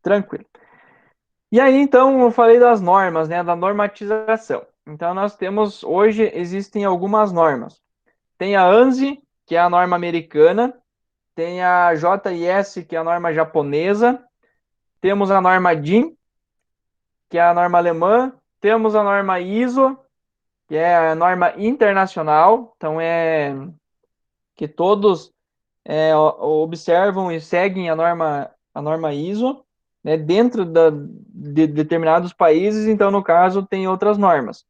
Tranquilo. E aí, então, eu falei das normas, né, da normatização. Então, nós temos, hoje, existem algumas normas. Tem a ANSI, que é a norma americana, tem a JIS, que é a norma japonesa, temos a norma DIN, que é a norma alemã, temos a norma ISO, que é a norma internacional, então é que todos observam e seguem a norma ISO, né, dentro de determinados países, então, no caso, tem outras normas.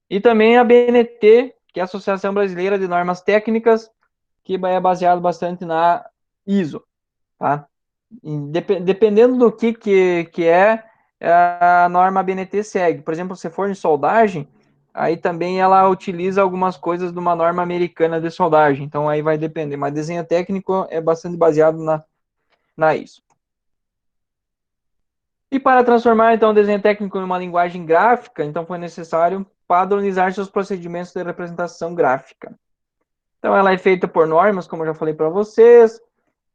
E também a BNT, que é a Associação Brasileira de Normas Técnicas, que é baseado bastante na ISO, tá? Dependendo do que é, a norma BNT segue. Por exemplo, se for em soldagem, aí também ela utiliza algumas coisas de uma norma americana de soldagem, então aí vai depender, mas desenho técnico é bastante baseado na ISO. E para transformar, então, o desenho técnico em uma linguagem gráfica, então foi necessário padronizar seus procedimentos de representação gráfica. Então, ela é feita por normas, como eu já falei para vocês,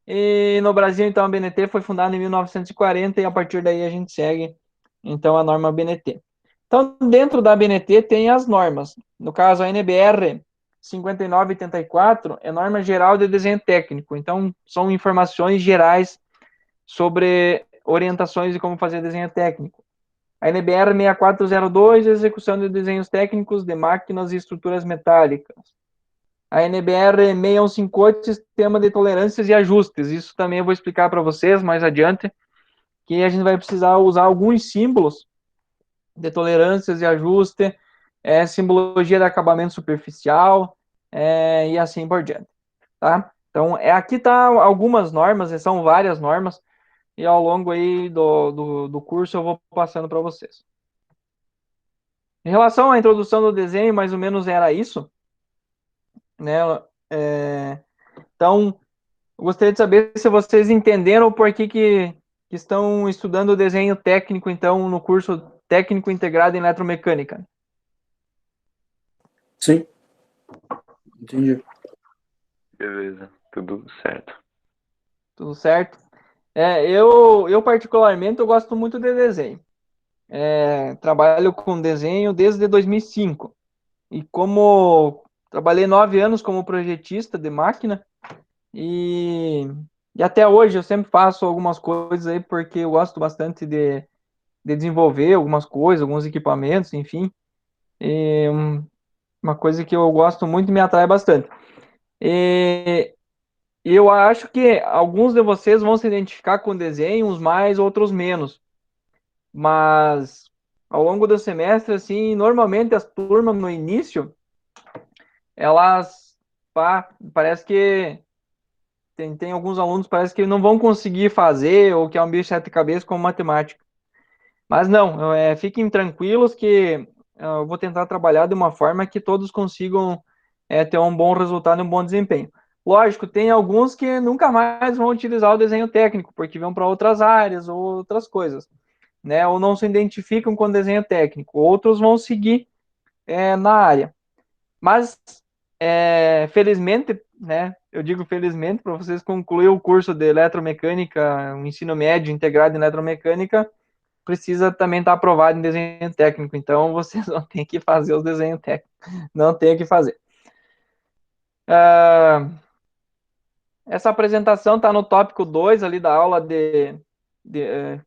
e no Brasil, então, a BNT foi fundada em 1940 e a partir daí a gente segue, então, a norma BNT. Então, dentro da BNT tem as normas. No caso, a NBR 5984 é norma geral de desenho técnico. Então, são informações gerais sobre orientações de como fazer desenho técnico. A NBR 6402, execução de desenhos técnicos de máquinas e estruturas metálicas. A NBR 6158, sistema de tolerâncias e ajustes. Isso também eu vou explicar para vocês mais adiante, que a gente vai precisar usar alguns símbolos de tolerâncias e ajuste simbologia de acabamento superficial, e assim por diante, tá? Então, aqui tá algumas normas, são várias normas, e ao longo aí do curso eu vou passando para vocês. Em relação à introdução do desenho, mais ou menos era isso, né? Então, eu gostaria de saber se vocês entenderam por que estão estudando o desenho técnico, então, no curso técnico integrado em eletromecânica. Sim. Entendi. Beleza, tudo certo. Tudo certo? Eu particularmente, eu gosto muito de desenho. Trabalho com desenho desde 2005. E como trabalhei 9 anos como projetista de máquina, e até hoje eu sempre faço algumas coisas aí, porque eu gosto bastante de desenvolver algumas coisas, alguns equipamentos, enfim. E uma coisa que eu gosto muito e me atrai bastante. E eu acho que alguns de vocês vão se identificar com desenhos mais, outros menos. Mas ao longo do semestre, assim, normalmente as turmas no início, elas parece que tem alguns alunos parece que não vão conseguir fazer ou que é um bicho de sete cabeças como matemática. Mas não, fiquem tranquilos que eu vou tentar trabalhar de uma forma que todos consigam ter um bom resultado e um bom desempenho. Lógico, tem alguns que nunca mais vão utilizar o desenho técnico, porque vão para outras áreas ou outras coisas, né? Ou não se identificam com o desenho técnico. Outros vão seguir na área. Mas, felizmente, né? Eu digo felizmente, para vocês concluir o curso de eletromecânica, o ensino médio integrado em eletromecânica, precisa também estar aprovado em desenho técnico. Então, vocês não têm que fazer os desenhos técnicos. Não tem que fazer. Essa apresentação está no tópico 2 ali da aula que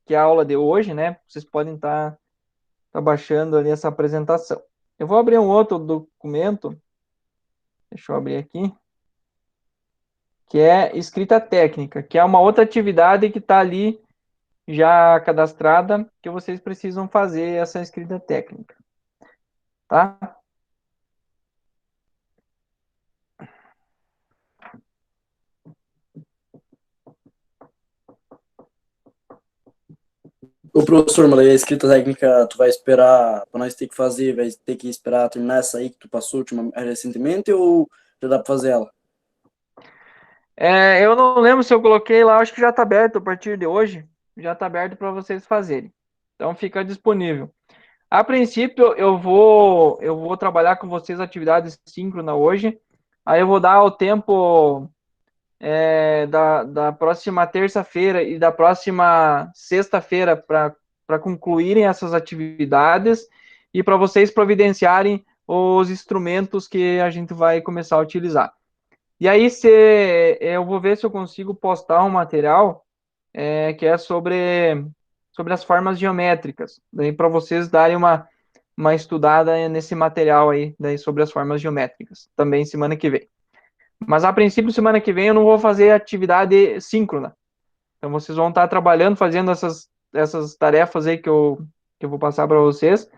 é a aula de hoje, né? Vocês podem estar baixando ali essa apresentação. Eu vou abrir um outro documento. Deixa eu abrir aqui. Que é escrita técnica, que é uma outra atividade que está ali já cadastrada, que vocês precisam fazer essa escrita técnica. Tá? Ô, professor, mas aí a escrita técnica, tu vai esperar, para nós ter que fazer, vai ter que esperar terminar essa aí que tu passou recentemente, ou já dá para fazer ela? Eu não lembro se eu coloquei lá, acho que já está aberto a partir de hoje, já está aberto para vocês fazerem. Então fica disponível. A princípio, eu vou trabalhar com vocês atividades síncrona hoje, aí eu vou dar o tempo da próxima terça-feira e da próxima sexta-feira para concluírem essas atividades e para vocês providenciarem os instrumentos que a gente vai começar a utilizar. E aí eu vou ver se eu consigo postar um material que é sobre as formas geométricas, daí para vocês darem uma estudada nesse material aí, daí sobre as formas geométricas, também semana que vem. Mas a princípio, semana que vem eu não vou fazer atividade síncrona. Então vocês vão estar trabalhando, fazendo essas tarefas aí que eu vou passar para vocês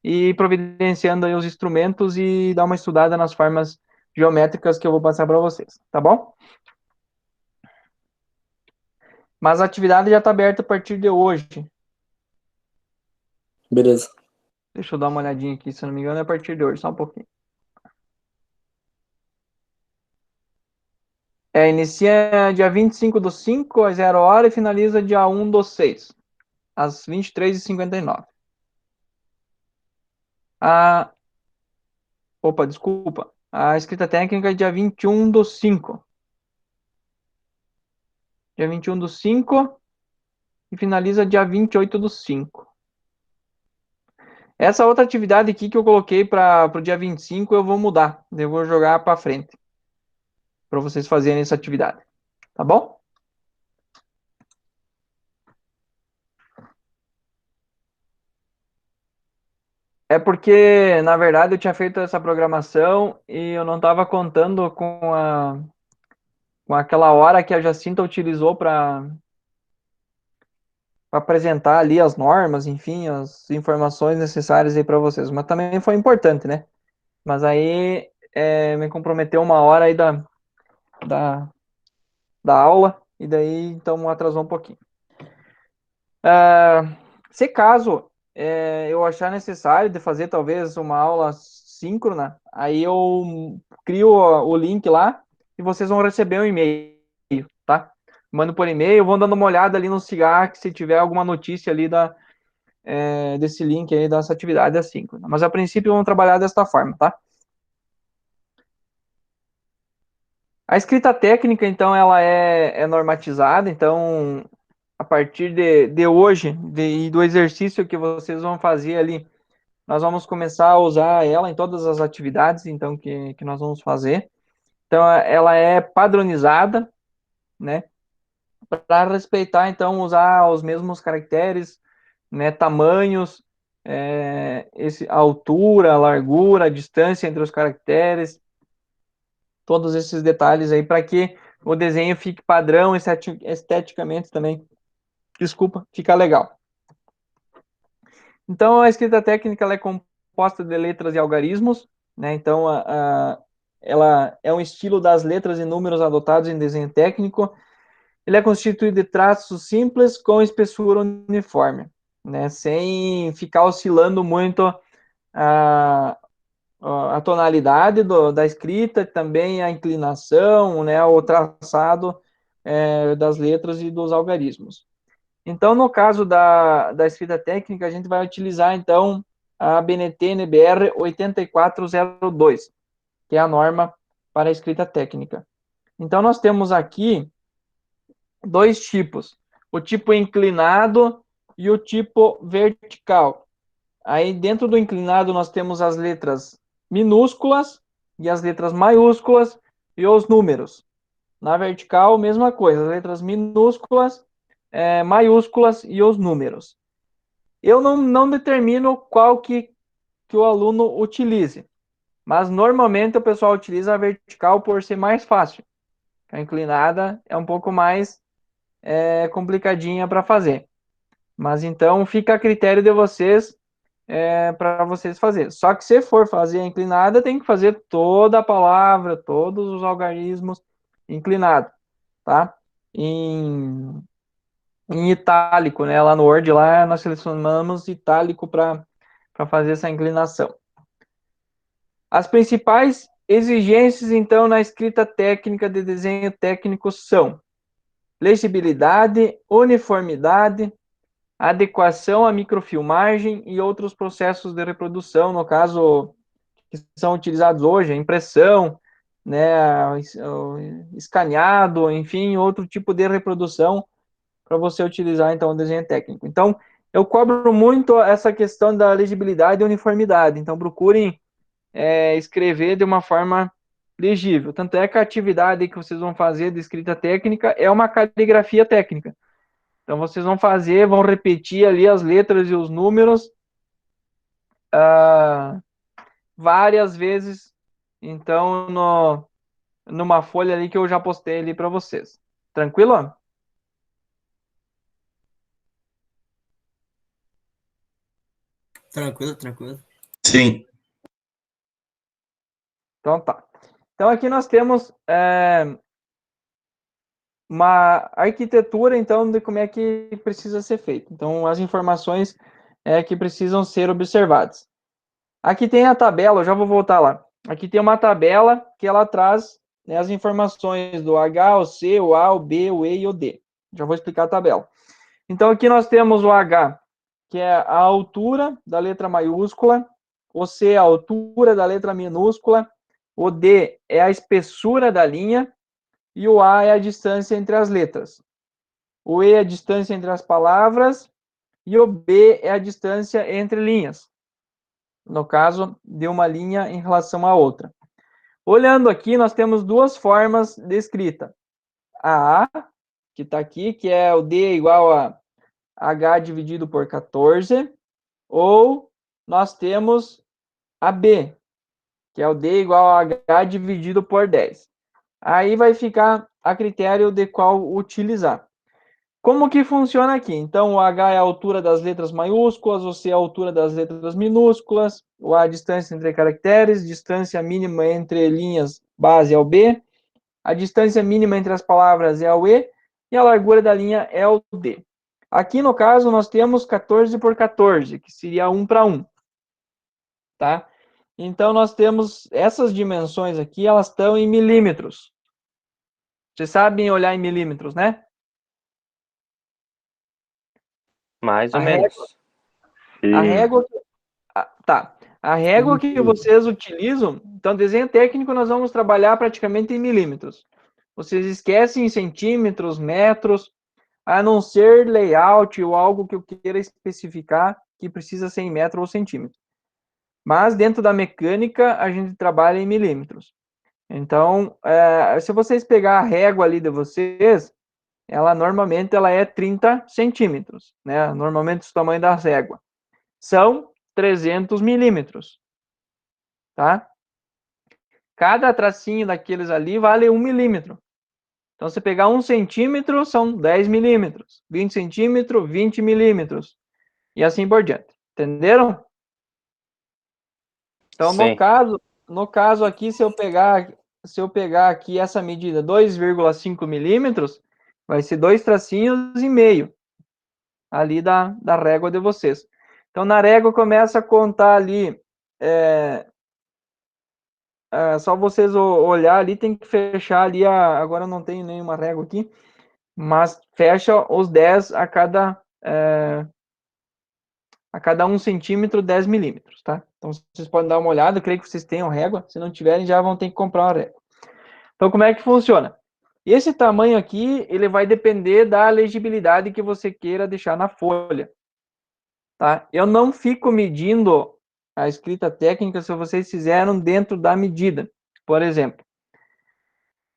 e providenciando aí os instrumentos e dar uma estudada nas formas geométricas que eu vou passar para vocês, tá bom? Mas a atividade já está aberta a partir de hoje. Beleza. Deixa eu dar uma olhadinha aqui, se não me engano, é a partir de hoje, só um pouquinho. Inicia dia 25/5, às 0 horas, e finaliza dia 1/6, às 23h59. Opa, desculpa. A escrita técnica é dia 21/5. Dia 21/5 e finaliza dia 28/5. Essa outra atividade aqui que eu coloquei para o dia 25, eu vou mudar. Eu vou jogar para frente. Para vocês fazerem essa atividade. Tá bom? É porque, na verdade, eu tinha feito essa programação e eu não estava contando com aquela hora que a Jacinta utilizou para apresentar ali as normas, enfim, as informações necessárias aí para vocês. Mas também foi importante, né? Mas aí me comprometeu uma hora aí da, da aula, e daí então atrasou um pouquinho. Se caso eu achar necessário de fazer talvez uma aula síncrona, aí eu crio o link lá e vocês vão receber um e-mail, tá? Mando por e-mail, vão dando uma olhada ali no SIGAR, se tiver alguma notícia ali desse link aí, dessa atividade assíncrona. Mas a princípio vamos trabalhar desta forma, tá? A escrita técnica, então, ela é normatizada, então, a partir de hoje e do exercício que vocês vão fazer ali, nós vamos começar a usar ela em todas as atividades, então, que nós vamos fazer. Então, ela é padronizada, né, para respeitar, então, usar os mesmos caracteres, né, tamanhos, a altura, a largura, a distância entre os caracteres, todos esses detalhes aí, para que o desenho fique padrão, esteticamente também, desculpa, fica legal. Então, a escrita técnica ela é composta de letras e algarismos, né? Então, ela é um estilo das letras e números adotados em desenho técnico. Ele é constituído de traços simples com espessura uniforme, né? Sem ficar oscilando muito a tonalidade da escrita, também a inclinação, né? O traçado das letras e dos algarismos. Então, no caso da escrita técnica, a gente vai utilizar, então, a BNT NBR 8402, que é a norma para a escrita técnica. Então, nós temos aqui dois tipos, o tipo inclinado e o tipo vertical. Aí, dentro do inclinado, nós temos as letras minúsculas e as letras maiúsculas e os números. Na vertical, mesma coisa, as letras minúsculas, maiúsculas e os números. Eu não determino qual que o aluno utilize, mas normalmente o pessoal utiliza a vertical por ser mais fácil. A inclinada é um pouco mais complicadinha para fazer. Mas então fica a critério de vocês para vocês fazerem. Só que se for fazer a inclinada, tem que fazer toda a palavra, todos os algarismos inclinados, tá? Em itálico, né? Lá no Word, lá nós selecionamos itálico para fazer essa inclinação. As principais exigências, então, na escrita técnica de desenho técnico são legibilidade, uniformidade, adequação à microfilmagem e outros processos de reprodução, no caso, que são utilizados hoje, a impressão, né, o escaneado, enfim, outro tipo de reprodução para você utilizar, então, o desenho técnico. Então, eu cobro muito essa questão da legibilidade e uniformidade. Então, procurem escrever de uma forma legível. Tanto é que a atividade que vocês vão fazer de escrita técnica é uma caligrafia técnica. Então, vocês vão fazer, vão repetir ali as letras e os números várias vezes, então, numa folha ali que eu já postei ali para vocês. Tranquilo? Tranquilo, tranquilo. Sim. Então tá. Então aqui nós temos uma arquitetura, então, de como é que precisa ser feito. Então, as informações que precisam ser observadas. Aqui tem a tabela, eu já vou voltar lá. Aqui tem uma tabela que ela traz, né, as informações do H, o C, o A, o B, o E e o D. Já vou explicar a tabela. Então, aqui nós temos o H, que é a altura da letra maiúscula, o C é a altura da letra minúscula, o D é a espessura da linha, e o A é a distância entre as letras. O E é a distância entre as palavras, e o B é a distância entre linhas. No caso, de uma linha em relação à outra. Olhando aqui, nós temos duas formas de escrita. A A, que está aqui, que é o D igual a H dividido por 14, ou nós temos a B, que é o D igual a H dividido por 10. Aí vai ficar a critério de qual utilizar. Como que funciona aqui? Então, o H é a altura das letras maiúsculas, o C é a altura das letras minúsculas, o A é a distância entre caracteres, distância mínima entre linhas base é o B, a distância mínima entre as palavras é o E, e a largura da linha é o D. Aqui, no caso, nós temos 14 por 14, que seria 1 para 1. Tá? Então, nós temos essas dimensões aqui, elas estão em milímetros. Vocês sabem olhar em milímetros, né? Mais ou A menos. A régua, tá. A régua que vocês utilizam, então, desenho técnico, nós vamos trabalhar praticamente em milímetros. Vocês esquecem em centímetros, metros, a não ser layout ou algo que eu queira especificar que precisa ser em metro ou centímetro. Mas dentro da mecânica, a gente trabalha em milímetros. Então, se vocês pegar a régua ali de vocês, ela normalmente ela é 30 centímetros, né? Normalmente o tamanho da régua. São 300 milímetros, tá? Cada tracinho daqueles ali vale 1 milímetro. Então, se pegar 1 centímetro, são 10 milímetros. 20 centímetros, 20 milímetros. E assim por diante. Entenderam? Então, Sim. no caso aqui, se eu pegar aqui essa medida 2,5 milímetros, vai ser 2 tracinhos e meio ali da régua de vocês. Então, na régua começa a contar ali, só vocês olhar ali, tem que fechar ali, agora eu não tenho nenhuma régua aqui, mas fecha os 10 a cada 1 centímetro, 10 milímetros, tá? Então, vocês podem dar uma olhada, eu creio que vocês tenham régua, se não tiverem, já vão ter que comprar uma régua. Então, como é que funciona? Esse tamanho aqui, ele vai depender da legibilidade que você queira deixar na folha, tá? Eu não fico medindo a escrita técnica se vocês fizeram dentro da medida, por exemplo.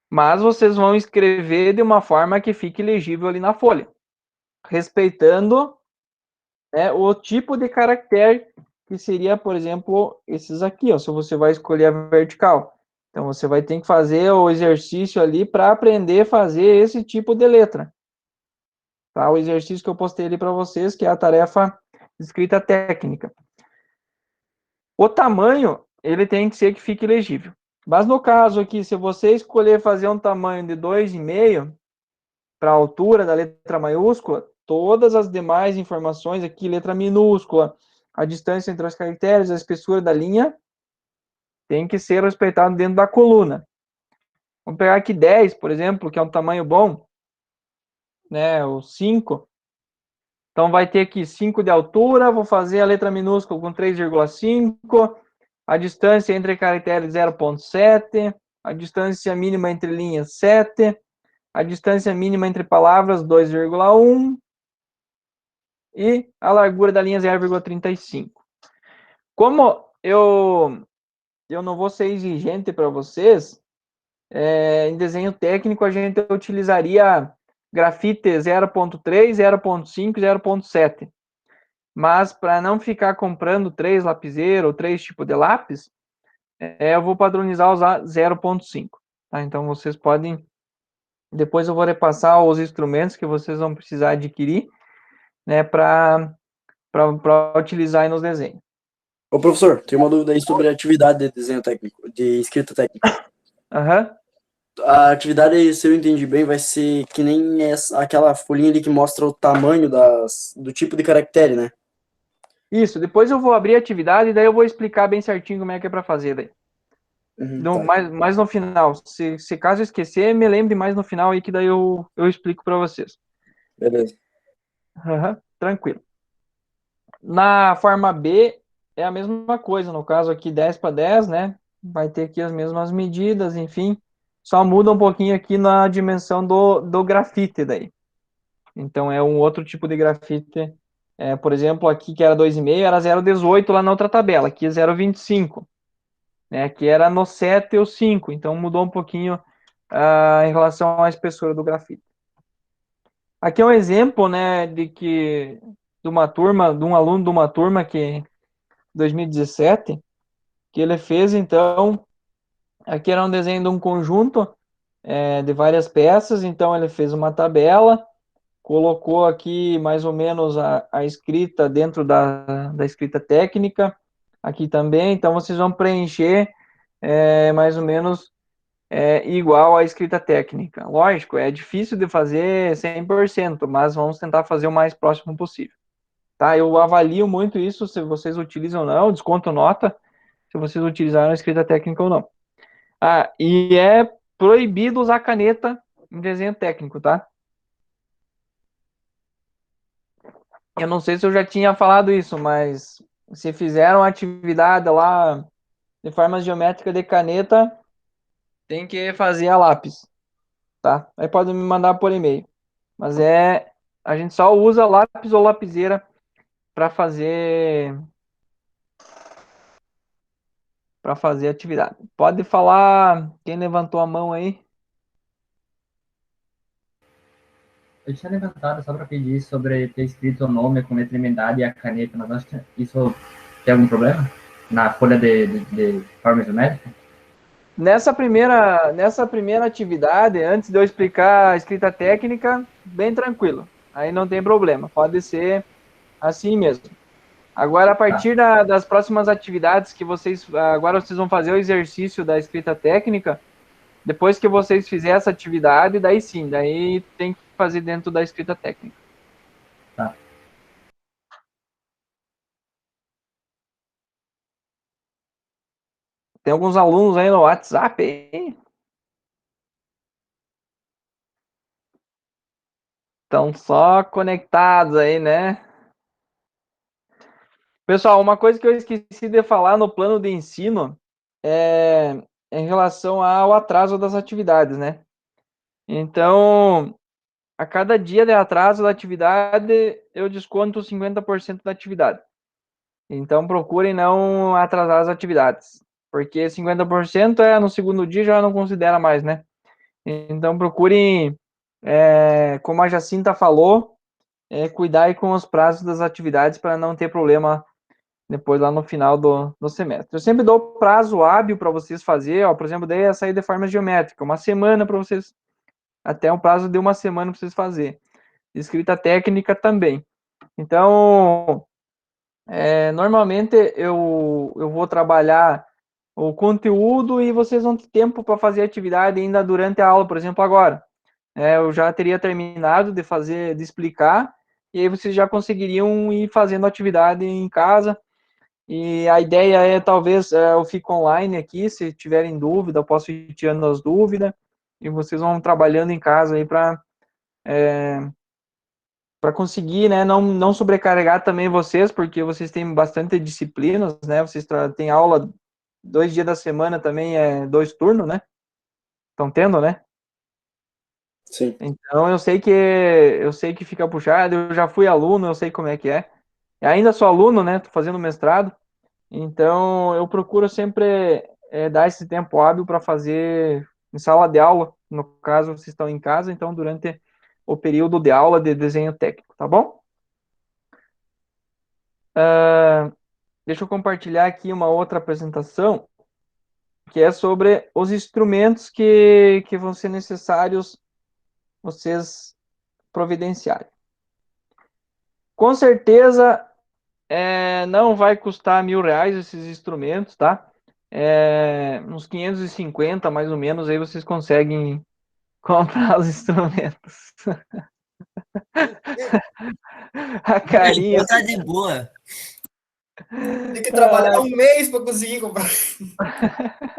Mas vocês vão escrever de uma forma que fique legível ali na folha, respeitando, né, o tipo de caractere que seria, por exemplo, esses aqui, ó, se você vai escolher a vertical. Então, você vai ter que fazer o exercício ali para aprender a fazer esse tipo de letra. Tá? O exercício que eu postei ali para vocês, que é a tarefa de escrita técnica. O tamanho, ele tem que ser que fique legível. Mas no caso aqui, se você escolher fazer um tamanho de 2,5 para a altura da letra maiúscula, todas as demais informações aqui, letra minúscula, a distância entre os caracteres, a espessura da linha, tem que ser respeitado dentro da coluna. Vamos pegar aqui 10, por exemplo, que é um tamanho bom, né, o 5. Então, vai ter aqui 5 de altura, vou fazer a letra minúscula com 3,5, a distância entre caracteres 0,7, a distância mínima entre linhas 7, a distância mínima entre palavras 2,1 e a largura da linha 0,35. Como eu não vou ser exigente para vocês, em desenho técnico a gente utilizaria grafite 0,3, 0,5 e 0,7. Mas para não ficar comprando 3 lapiseiros ou 3 tipos de lápis, eu vou padronizar usar 0,5. Tá? Então vocês podem, depois eu vou repassar os instrumentos que vocês vão precisar adquirir, né, para utilizar aí nos desenhos. Ô, professor, tem uma dúvida aí sobre a atividade de desenho técnico, de escrita técnica. Aham. A atividade, se eu entendi bem, vai ser que nem aquela folhinha ali que mostra o tamanho do tipo de caractere, né? Isso, depois eu vou abrir a atividade e daí eu vou explicar bem certinho como é que é para fazer daí. Tá. Mais no final. Se caso eu esquecer, me lembre mais no final aí que daí eu explico para vocês. Beleza. Tranquilo. Na forma B é a mesma coisa, no caso aqui 10 para 10, né? Vai ter aqui as mesmas medidas, enfim. Só muda um pouquinho aqui na dimensão do grafite daí. Então é um outro tipo de grafite. Por exemplo, aqui que era 2,5, era 0,18 lá na outra tabela. Aqui é 0,25. Né? Aqui era no 7 e o 5. Então mudou um pouquinho em relação à espessura do grafite. Aqui é um exemplo, né, de uma turma, de um aluno de uma turma que 2017, que ele fez, então, aqui era um desenho de um conjunto de várias peças, então ele fez uma tabela colocou aqui mais ou menos a escrita dentro da escrita técnica, aqui também, então vocês vão preencher mais ou menos igual à escrita técnica. Lógico, é difícil de fazer 100%, mas vamos tentar fazer o mais próximo possível. Tá? Eu avalio muito isso, se vocês utilizam ou não, desconto nota, se vocês utilizaram a escrita técnica ou não. E é proibido usar caneta em desenho técnico, tá? Eu não sei se eu já tinha falado isso, mas se fizeram atividade lá de forma geométrica de caneta, tem que fazer a lápis, tá? Aí pode me mandar por e-mail. Mas a gente só usa lápis ou lapiseira para fazer atividade. Pode falar quem levantou a mão aí? Eu tinha levantado só para pedir sobre ter escrito o nome com letra emendada e a caneta, mas acho que isso tem algum problema? Na folha de forma geométrica? Nessa primeira atividade, antes de eu explicar a escrita técnica, bem tranquilo. Aí não tem problema, pode ser assim mesmo. Agora, a partir das próximas atividades que agora vocês vão fazer o exercício da escrita técnica, depois que vocês fizerem essa atividade, daí sim, daí tem que fazer dentro da escrita técnica. Tá. Tem alguns alunos aí no WhatsApp aí. Estão só conectados aí, né? Pessoal, uma coisa que eu esqueci de falar no plano de ensino é em relação ao atraso das atividades, né? Então, a cada dia de atraso da atividade, eu desconto 50% da atividade. Então, procurem não atrasar as atividades, porque 50% no segundo dia já não considera mais, né? Então, procurem, como a Jacinta falou, cuidar aí com os prazos das atividades para não ter problema depois lá no final do semestre. Eu sempre dou prazo hábil para vocês fazer, ó, por exemplo, daí é sair de forma geométrica, uma semana para vocês, até um prazo de uma semana para vocês fazer. Escrita técnica também. Então, normalmente eu vou trabalhar o conteúdo e vocês vão ter tempo para fazer atividade ainda durante a aula, por exemplo, agora. Eu já teria terminado de explicar, e aí vocês já conseguiriam ir fazendo atividade em casa. E a ideia talvez, eu fico online aqui, se tiverem dúvida, eu posso ir tirando as dúvidas, e vocês vão trabalhando em casa aí para conseguir, né, não sobrecarregar também vocês, porque vocês têm bastante disciplinas, né, vocês têm aula 2 dias da semana também, 2 turnos, né? Estão tendo, né? Sim. Então eu sei que fica puxado, eu já fui aluno, eu sei como é que é. Eu ainda sou aluno, né? Tô fazendo mestrado. Então eu procuro sempre dar esse tempo hábil para fazer em sala de aula. No caso, vocês estão em casa, então durante o período de aula de desenho técnico, tá bom? Deixa eu compartilhar aqui uma outra apresentação, que é sobre os instrumentos que vão ser necessários vocês providenciarem. Com certeza, não vai custar R$1.000 esses instrumentos, tá? Uns 550, mais ou menos, aí vocês conseguem comprar os instrumentos. A carinha. Tá de boa. Tem que trabalhar um mês para conseguir comprar.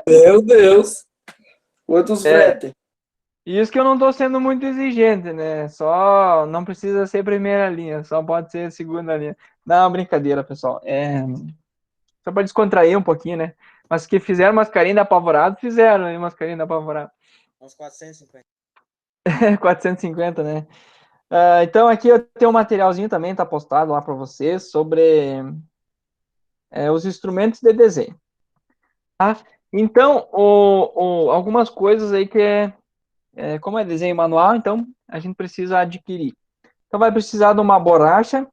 Meu Deus! Quantos frete? Isso que eu não estou sendo muito exigente, né? Só não precisa ser primeira linha, só pode ser segunda linha. Não, brincadeira, pessoal. Só para descontrair um pouquinho, né? Mas que fizeram mascarinha da Apavorado, fizeram aí mascarinha da Apavorado. Uns 450. 450, né? Então aqui eu tenho um materialzinho também, tá postado lá para vocês, sobre os instrumentos de desenho. Tá? Então, algumas coisas aí que como é desenho manual, então a gente precisa adquirir. Então vai precisar de uma borracha.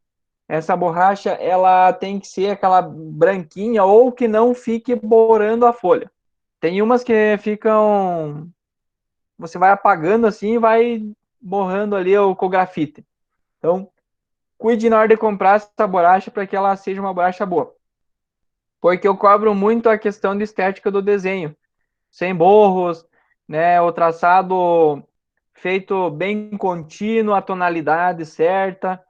Essa borracha, ela tem que ser aquela branquinha ou que não fique borrando a folha. Tem umas que ficam... Você vai apagando assim e vai borrando ali com o grafite. Então, cuide na hora de comprar essa borracha para que ela seja uma borracha boa. Porque eu cobro muito a questão de estética do desenho. Sem borros, né? O traçado feito bem contínuo, a tonalidade certa.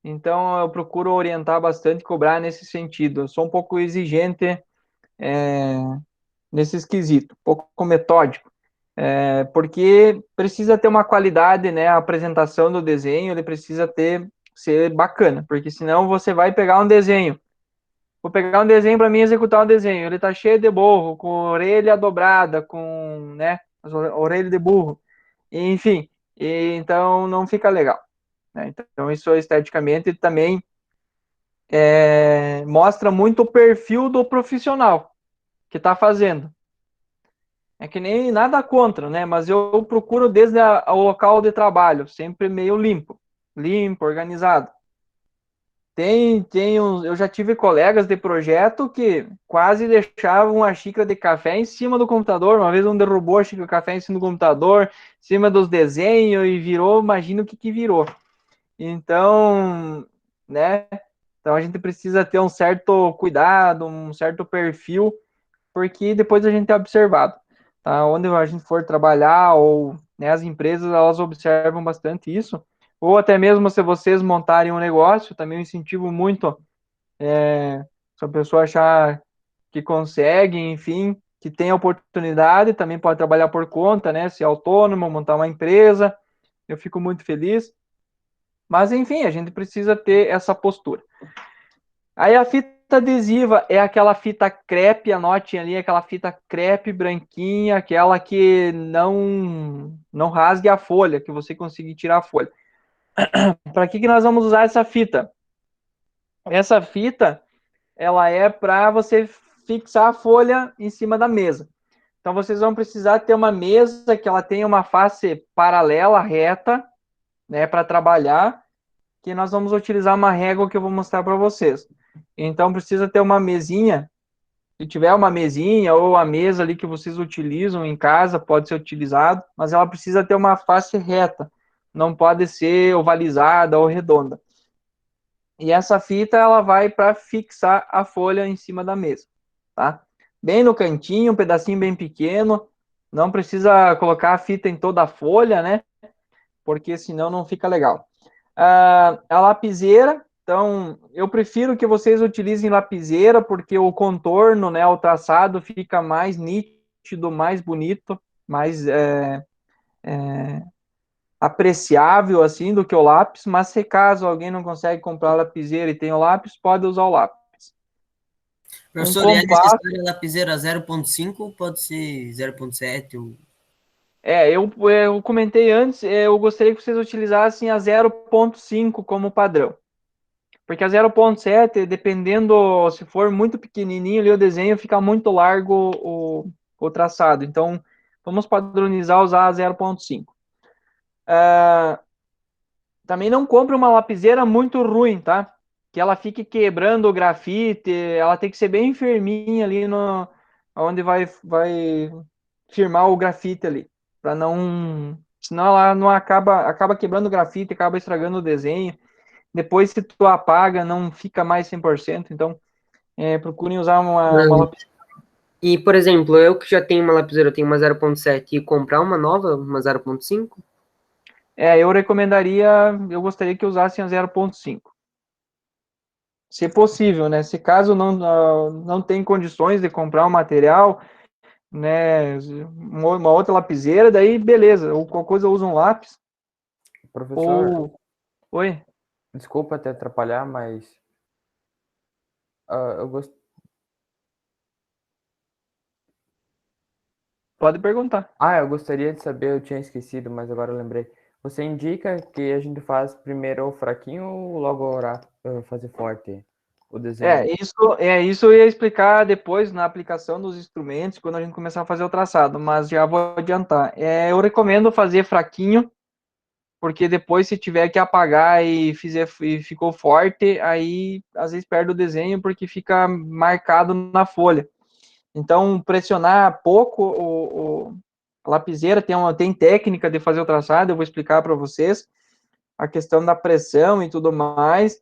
Então, eu procuro orientar bastante, cobrar nesse sentido. Eu sou um pouco exigente nesse esquisito, um pouco metódico. Porque precisa ter uma qualidade, né? A apresentação do desenho, ele precisa ser bacana, porque senão você vai pegar um desenho. Vou pegar um desenho para mim executar um desenho. Ele tá cheio de borro, com orelha dobrada, com, né, orelha de burro. Enfim, então não fica legal. Né? Então isso esteticamente também mostra muito o perfil do profissional que está fazendo. É que nem nada contra, né? Mas eu procuro desde o local de trabalho, sempre meio limpo, organizado. Eu já tive colegas de projeto que quase deixavam a xícara de café em cima do computador. Uma vez um derrubou a xícara de café em cima do computador, em cima dos desenhos e virou, imagina o que virou. Então, né? Então a gente precisa ter um certo cuidado, um certo perfil, porque depois a gente é observado. Tá? Onde a gente for trabalhar, ou né, as empresas, elas observam bastante isso. Ou até mesmo se vocês montarem um negócio, também eu incentivo muito, se a pessoa achar que consegue, enfim, que tem oportunidade, também pode trabalhar por conta, né, ser autônomo, montar uma empresa, eu fico muito feliz. Mas, enfim, a gente precisa ter essa postura. Aí a fita adesiva é aquela fita crepe, anotem ali, aquela fita crepe branquinha, aquela que não rasgue a folha, que você consiga tirar a folha. Para que nós vamos usar essa fita? Essa fita, ela é para você fixar a folha em cima da mesa. Então, vocês vão precisar ter uma mesa que ela tenha uma face paralela, reta, né, para trabalhar, que nós vamos utilizar uma régua que eu vou mostrar para vocês. Então, precisa ter uma mesinha. Se tiver uma mesinha ou a mesa ali que vocês utilizam em casa, pode ser utilizado, mas ela precisa ter uma face reta. Não pode ser ovalizada ou redonda. E essa fita, ela vai para fixar a folha em cima da mesa, tá? Bem no cantinho, um pedacinho bem pequeno. Não precisa colocar a fita em toda a folha, né? Porque senão não fica legal. A lapiseira, então, eu prefiro que vocês utilizem lapiseira, porque o contorno, né, o traçado fica mais nítido, mais bonito, mais apreciável, assim, do que o lápis, mas se caso alguém não consegue comprar a lapiseira e tem o lápis, pode usar o lápis. Professor, e é necessário a lapiseira 0.5 ou pode ser 0.7? Ou... Eu comentei antes, eu gostaria que vocês utilizassem a 0.5 como padrão. Porque a 0.7, dependendo, se for muito pequenininho ali o desenho, fica muito largo o traçado. Então, vamos padronizar, usar a 0.5. Também não compre uma lapiseira muito ruim, tá? Que ela fique quebrando o grafite, ela tem que ser bem firminha ali onde vai firmar o grafite ali, para não, senão ela não acaba quebrando o grafite, acaba estragando o desenho. Depois, se tu apaga, não fica mais 100%, então procurem usar uma lapiseira. E, por exemplo, eu que já tenho uma lapiseira, eu tenho uma 0.7, e comprar uma nova, uma 0.5? Eu gostaria que usassem a 0.5. Se possível, né? Se caso não tem condições de comprar um material, né, uma outra lapiseira, daí beleza, ou qualquer coisa usa um lápis. Professor, Oi? desculpa te atrapalhar, mas eu gosto. Pode perguntar. Eu gostaria de saber, eu tinha esquecido, mas agora eu lembrei. Você indica que a gente faz primeiro o fraquinho ou logo orar, fazer forte o desenho? Isso eu ia explicar depois na aplicação dos instrumentos, quando a gente começar a fazer o traçado, mas já vou adiantar. Eu recomendo fazer fraquinho, porque depois se tiver que apagar e ficou forte, aí às vezes perde o desenho porque fica marcado na folha. Então, pressionar pouco a lapiseira, tem técnica de fazer o traçado, eu vou explicar para vocês. a questão da pressão e tudo mais.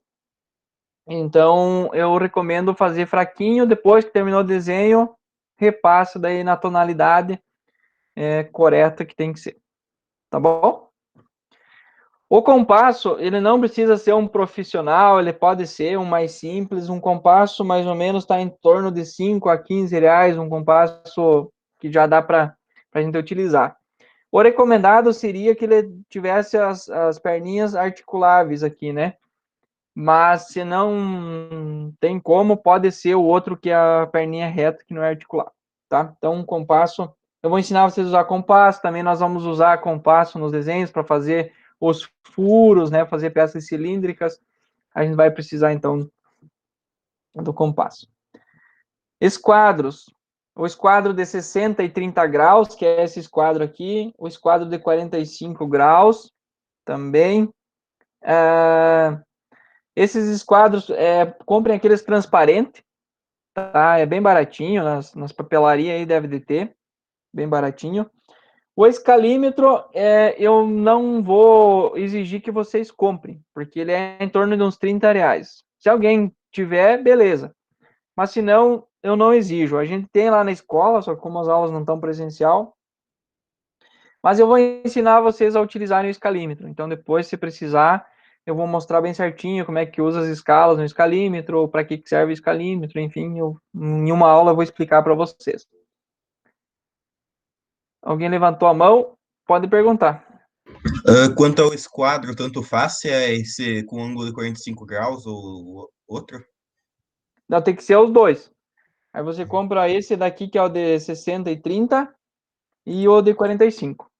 Então, eu recomendo fazer fraquinho, depois que terminou o desenho, repasso daí na tonalidade correta que tem que ser. Tá bom? O compasso, ele não precisa ser um profissional, ele pode ser um mais simples, um compasso mais ou menos está em torno de 5 a 15 reais, um compasso que já dá para a gente utilizar. O recomendado seria que ele tivesse as perninhas articuláveis aqui, né? Mas se não tem como, pode ser o outro que é a perninha reta, que não é articular, tá? Então, um compasso, eu vou ensinar vocês a usar compasso, também nós vamos usar compasso nos desenhos para fazer os furos, né? Fazer peças cilíndricas, a gente vai precisar, então, do compasso. Esquadros. O esquadro de 60 e 30 graus, que é esse esquadro aqui. O esquadro de 45 graus, também. Esses esquadros, comprem aqueles transparentes, tá? É bem baratinho, nas papelarias aí deve de ter, bem baratinho. O escalímetro, eu não vou exigir que vocês comprem, porque ele é em torno de uns 30 reais. Se alguém tiver, beleza. Mas se não, eu não exijo. A gente tem lá na escola, só que como as aulas não estão presencial, mas eu vou ensinar vocês a utilizarem o escalímetro. Então, depois, se precisar, eu vou mostrar bem certinho como é que usa as escalas no escalímetro, para que serve o escalímetro, enfim, em uma aula eu vou explicar para vocês. Alguém levantou a mão? Pode perguntar. Quanto ao esquadro, tanto faz se é esse com ângulo de 45 graus ou outro? Não, tem que ser os dois. Aí você compra esse daqui, que é o de 60 e 30, e o de 45.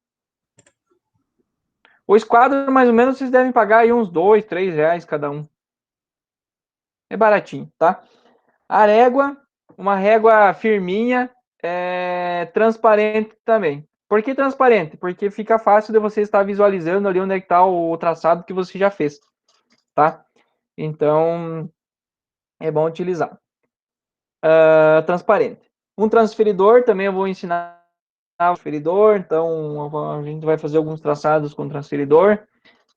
O esquadro, mais ou menos, vocês devem pagar aí uns 2, 3 reais cada um. É baratinho, tá? A régua, uma régua firminha, transparente também. Por que transparente? Porque fica fácil de você estar visualizando ali onde é que está o traçado que você já fez, tá? Então, é bom utilizar. Transparente. Um transferidor, também eu vou ensinar o transferidor, então a gente vai fazer alguns traçados com transferidor.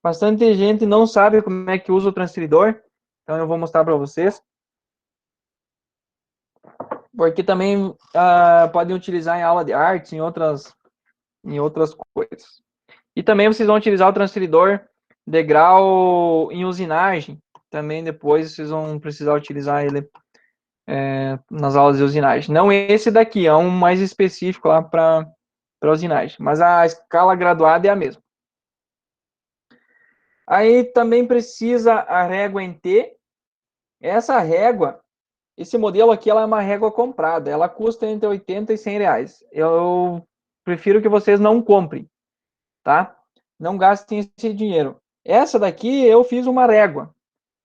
Bastante gente não sabe como é que usa o transferidor, então eu vou mostrar para vocês. Porque também podem utilizar em aula de artes, em outras coisas. E também vocês vão utilizar o transferidor de grau em usinagem. Também depois vocês vão precisar utilizar ele nas aulas de usinagem. Não esse daqui, é um mais específico lá para usinagem. Mas a escala graduada é a mesma. Aí também precisa a régua em T. Essa régua, esse modelo aqui, ela é uma régua comprada. Ela custa entre 80 e 100 reais. Eu prefiro que vocês não comprem, tá? Não gastem esse dinheiro. Essa daqui eu fiz uma régua.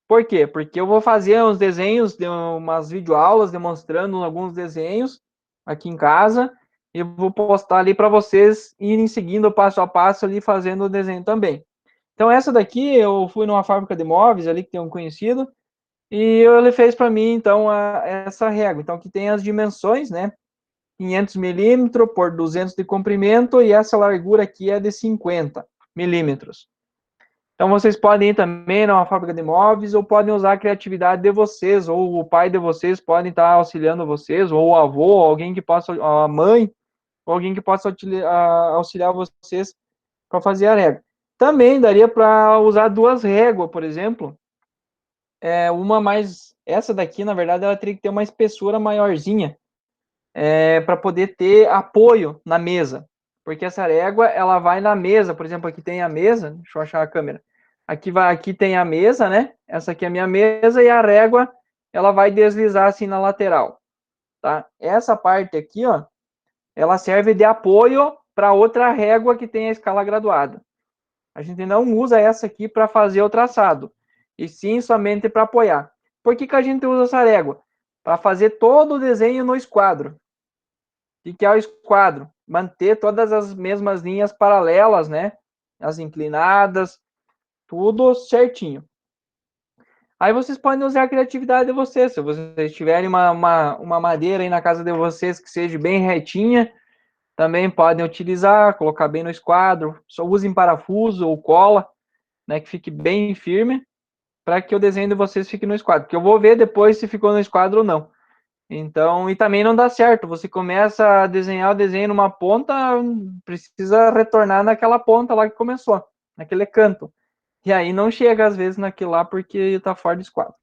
Por quê? Porque eu vou fazer uns desenhos, umas videoaulas demonstrando alguns desenhos aqui em casa e vou postar ali para vocês irem seguindo passo a passo ali fazendo o desenho também. Então essa daqui eu fui numa fábrica de móveis ali que tem um conhecido e ele fez para mim então essa régua. Então aqui tem as dimensões, né? 500 milímetros por 200 de comprimento e essa largura aqui é de 50 milímetros. Então, vocês podem ir também numa fábrica de móveis ou podem usar a criatividade de vocês, ou o pai de vocês podem estar auxiliando vocês, ou o avô, ou alguém que possa, a mãe, ou alguém que possa auxiliar vocês para fazer a régua. Também daria para usar duas réguas, por exemplo. Uma mais... Essa daqui, na verdade, ela teria que ter uma espessura maiorzinha para poder ter apoio na mesa. Porque essa régua, ela vai na mesa. Por exemplo, aqui tem a mesa. Deixa eu achar a câmera. Aqui tem a mesa, né? Essa aqui é a minha mesa e a régua, ela vai deslizar assim na lateral, tá? Essa parte aqui, ó, ela serve de apoio para outra régua que tem a escala graduada. A gente não usa essa aqui para fazer o traçado, e sim somente para apoiar. Por que a gente usa essa régua? Para fazer todo o desenho no esquadro. O que é o esquadro? Manter todas as mesmas linhas paralelas, né? As inclinadas, tudo certinho. Aí vocês podem usar a criatividade de vocês. Se vocês tiverem uma madeira aí na casa de vocês que seja bem retinha, também podem utilizar, colocar bem no esquadro. Só usem parafuso ou cola né, que fique bem firme, para que o desenho de vocês fique no esquadro. Porque eu vou ver depois se ficou no esquadro ou não. Então, e também não dá certo. Você começa a desenhar o desenho numa ponta, precisa retornar naquela ponta lá que começou, naquele canto. E aí não chega, às vezes, naquilo lá, porque está fora do esquadro.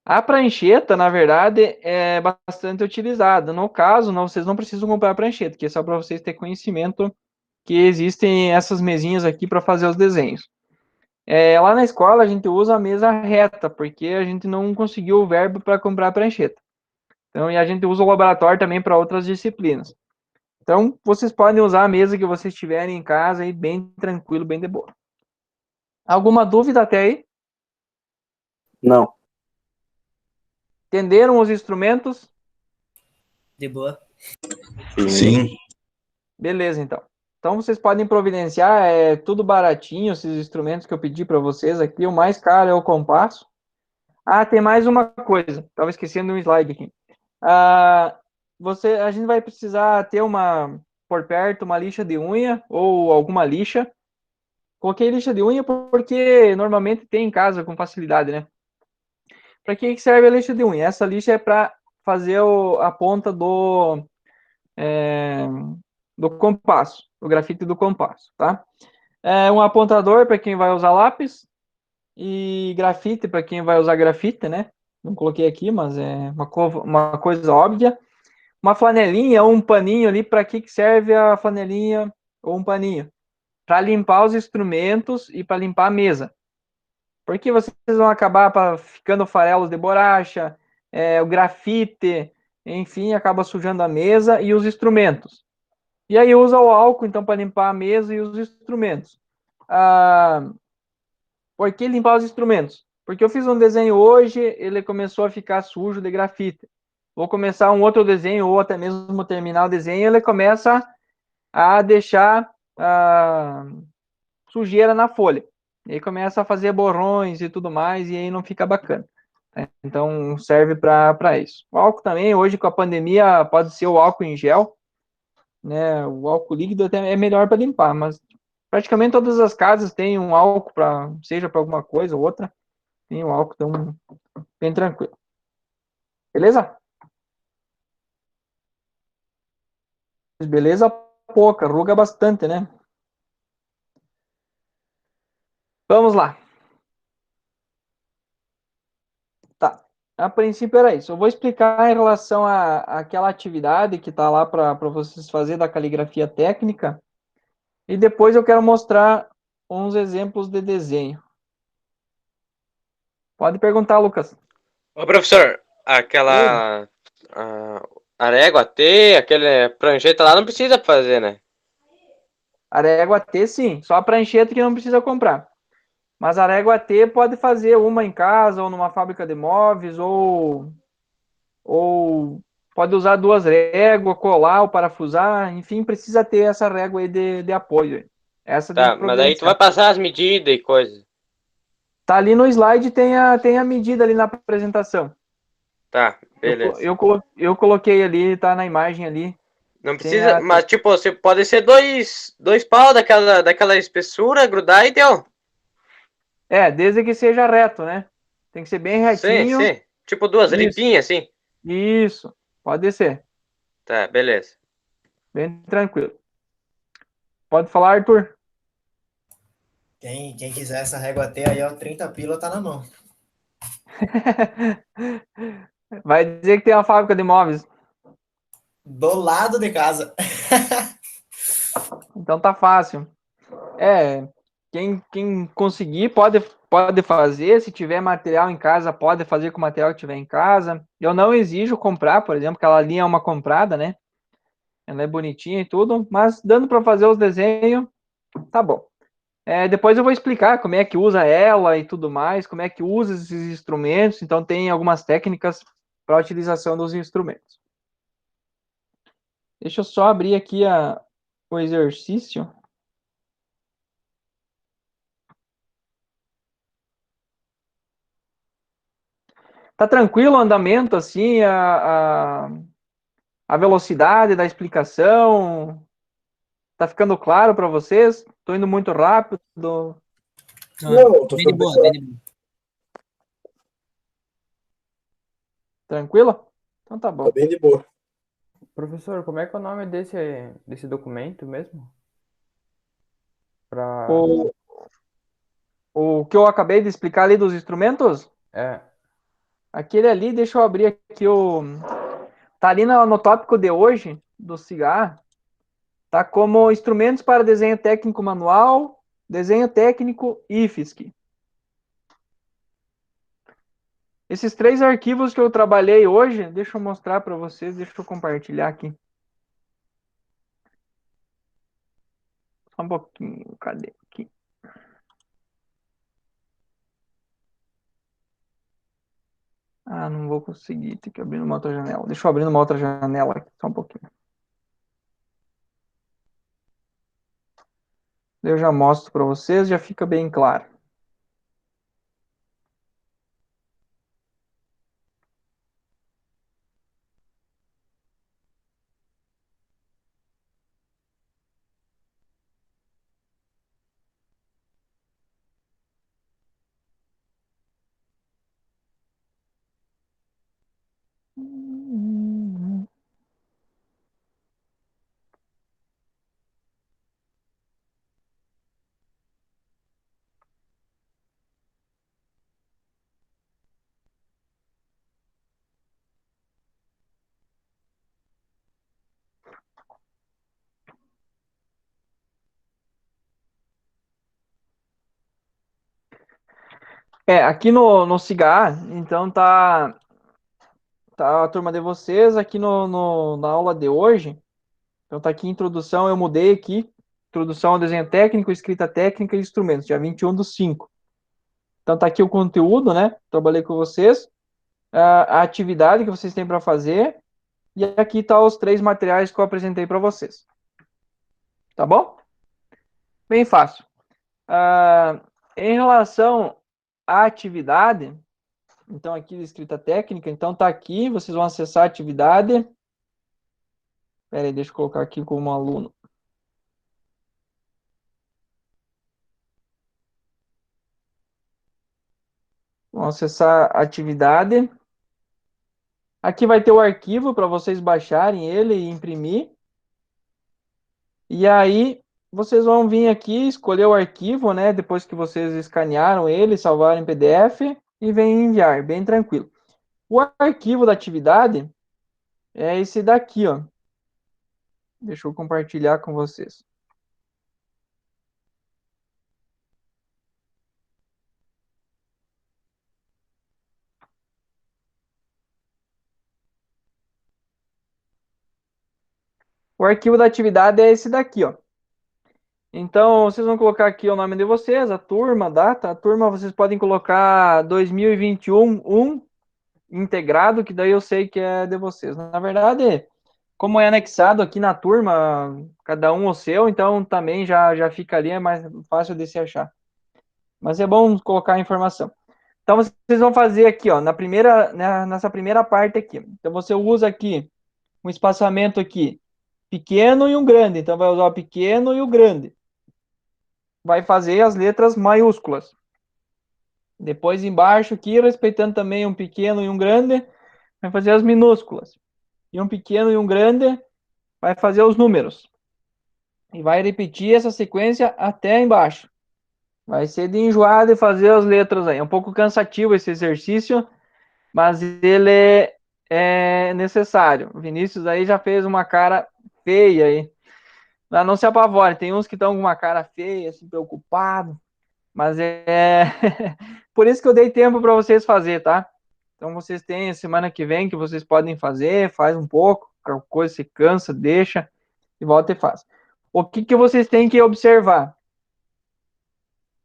A prancheta, na verdade, é bastante utilizada. No caso, não, vocês não precisam comprar a prancheta, que é só para vocês terem conhecimento que existem essas mesinhas aqui para fazer os desenhos. Lá na escola, a gente usa a mesa reta, porque a gente não conseguiu o verbo para comprar a prancheta. Então, e a gente usa o laboratório também para outras disciplinas. Então, vocês podem usar a mesa que vocês tiverem em casa aí, bem tranquilo, bem de boa. Alguma dúvida até aí? Não. Entenderam os instrumentos? De boa. Sim. Beleza, então. Então, vocês podem providenciar, tudo baratinho, esses instrumentos que eu pedi para vocês aqui. O mais caro é o compasso. Ah, tem mais uma coisa. Estava esquecendo um slide aqui. A gente vai precisar ter por perto, uma lixa de unha ou alguma lixa. Coloquei lixa de unha porque normalmente tem em casa com facilidade, né? Para que serve a lixa de unha? Essa lixa é para fazer a ponta do compasso, o grafite do compasso, tá? Um apontador para quem vai usar lápis e grafite para quem vai usar grafite, né? Não coloquei aqui, mas é uma coisa óbvia. Uma flanelinha ou um paninho ali, para que serve a flanelinha ou um paninho? Para limpar os instrumentos e para limpar a mesa. Porque vocês vão acabar ficando farelos de borracha, o grafite, enfim, acaba sujando a mesa e os instrumentos. E aí usa o álcool, então, para limpar a mesa e os instrumentos. Por que limpar os instrumentos? Porque eu fiz um desenho hoje, ele começou a ficar sujo de grafite. Vou começar um outro desenho, ou até mesmo terminar o desenho, ele começa a deixar sujeira na folha. E aí começa a fazer borrões e tudo mais, e aí não fica bacana. Então, serve para isso. O álcool também, hoje com a pandemia, pode ser o álcool em gel, né? O álcool líquido até é melhor para limpar, mas praticamente todas as casas têm um álcool, seja para alguma coisa ou outra, tem um álcool, então, bem tranquilo. Beleza? Beleza pouca, ruga bastante, né? Vamos lá. Tá. A princípio era isso. Eu vou explicar em relação àquela atividade que está lá para vocês fazerem da caligrafia técnica. E depois eu quero mostrar uns exemplos de desenho. Pode perguntar, Lucas. Ô, professor, aquela a régua T, aquele prancheta lá não precisa fazer, né? A régua T, sim. Só a prancheta que não precisa comprar. Mas a régua T pode fazer uma em casa, ou numa fábrica de móveis, ou pode usar duas réguas, colar ou parafusar. Enfim, precisa ter essa régua aí de apoio. Essa tem Tá, que mas daí tu vai providenciar. passar as medidas e coisa. Tá ali no slide, tem a medida ali na apresentação. Tá, beleza. Eu coloquei ali, tá na imagem ali. Não precisa, mas tipo, você pode ser dois pau daquela espessura, grudar e deu. Desde que seja reto, né? Tem que ser bem retinho. Sim. Tipo duas ripinhas, assim. Isso, pode ser. Tá, beleza. Bem tranquilo. Pode falar, Arthur. Quem quiser essa régua T aí, ó, 30 pila tá na mão. Vai dizer que tem uma fábrica de móveis. Do lado de casa. Então tá fácil. Quem conseguir pode fazer. Se tiver material em casa, pode fazer com o material que tiver em casa. Eu não exijo comprar, por exemplo, aquela linha é uma comprada, né? Ela é bonitinha e tudo, mas dando para fazer os desenhos, tá bom. Depois eu vou explicar como é que usa ela e tudo mais, como é que usa esses instrumentos. Então tem algumas técnicas para a utilização dos instrumentos. Deixa eu só abrir aqui o exercício. Tá tranquilo o andamento, assim, a velocidade da explicação? Tá ficando claro para vocês? Tô indo muito rápido? Não, tô Bem de ficando boa, bem de boa. Tranquilo? Então tá tá bom. bem de boa. Professor, como é que é o nome desse documento mesmo? Pra... O, o que eu acabei de explicar ali dos instrumentos, É, aquele ali, deixa eu abrir aqui o. Tá ali no tópico de hoje, do cigarro, tá como instrumentos para desenho técnico manual, desenho técnico IFSC. Esses 3 arquivos que eu trabalhei hoje, deixa eu mostrar para vocês, deixa eu compartilhar aqui. Só um pouquinho, cadê aqui? Ah, não vou conseguir, tem que abrir numa outra janela. Deixa eu abrir numa outra janela aqui, só um pouquinho. Eu já mostro para vocês, já fica bem claro. Aqui no Cigar, então tá a turma de vocês aqui na aula de hoje. Então tá aqui introdução, eu mudei aqui. Introdução ao desenho técnico, escrita técnica e instrumentos, dia 21/5. Então tá aqui o conteúdo, né? Trabalhei com vocês. A atividade que vocês têm para fazer. E aqui tá os 3 materiais que eu apresentei para vocês. Tá bom? Bem fácil. Em relação à atividade, então aqui escrita técnica, então tá aqui, vocês vão acessar a atividade. Espera aí, deixa eu colocar aqui como aluno. Vão acessar a atividade. Aqui vai ter o arquivo para vocês baixarem ele e imprimir. E aí, vocês vão vir aqui, escolher o arquivo, né? Depois que vocês escanearam ele, salvaram em PDF e vem enviar, bem tranquilo. O arquivo da atividade é esse daqui, ó. Deixa eu compartilhar com vocês. O arquivo da atividade é esse daqui, ó. Então, vocês vão colocar aqui o nome de vocês, a turma, a data. A turma vocês podem colocar 2021 integrado, que daí eu sei que é de vocês. Na verdade, como é anexado aqui na turma, cada um o seu, então também já fica ali, é mais fácil de se achar. Mas é bom colocar a informação. Então, vocês vão fazer aqui, ó, nessa primeira parte aqui. Então, você usa aqui um espaçamento aqui pequeno e um grande. Então, vai usar o pequeno e o grande. Vai fazer as letras maiúsculas. Depois, embaixo aqui, respeitando também um pequeno e um grande, vai fazer as minúsculas. E um pequeno e um grande vai fazer os números. E vai repetir essa sequência até embaixo. Vai ser de enjoar de fazer as letras aí. É um pouco cansativo esse exercício, mas ele é necessário. O Vinícius aí já fez uma cara feia aí. Mas não se apavore, tem uns que estão com uma cara feia, assim, preocupado. Mas por isso que eu dei tempo para vocês fazer, tá? Então vocês têm a semana que vem que vocês podem fazer, faz um pouco, qualquer coisa se cansa, deixa e volta e faz. O que vocês têm que observar?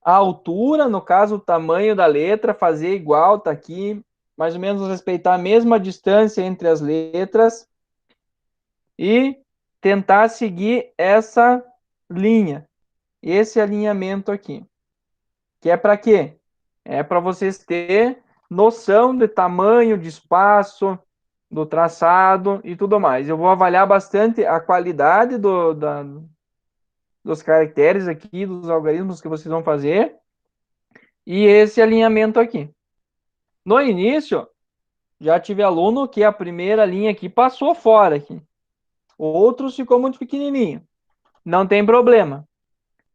A altura, no caso, o tamanho da letra, fazer igual, tá aqui, mais ou menos respeitar a mesma distância entre as letras e tentar seguir essa linha, esse alinhamento aqui. Que é para quê? É para vocês terem noção de tamanho, de espaço, do traçado e tudo mais. Eu vou avaliar bastante a qualidade dos caracteres aqui, dos algarismos que vocês vão fazer, e esse alinhamento aqui. No início, já tive aluno que a primeira linha aqui passou fora aqui. Outros ficou muito pequenininho. Não tem problema.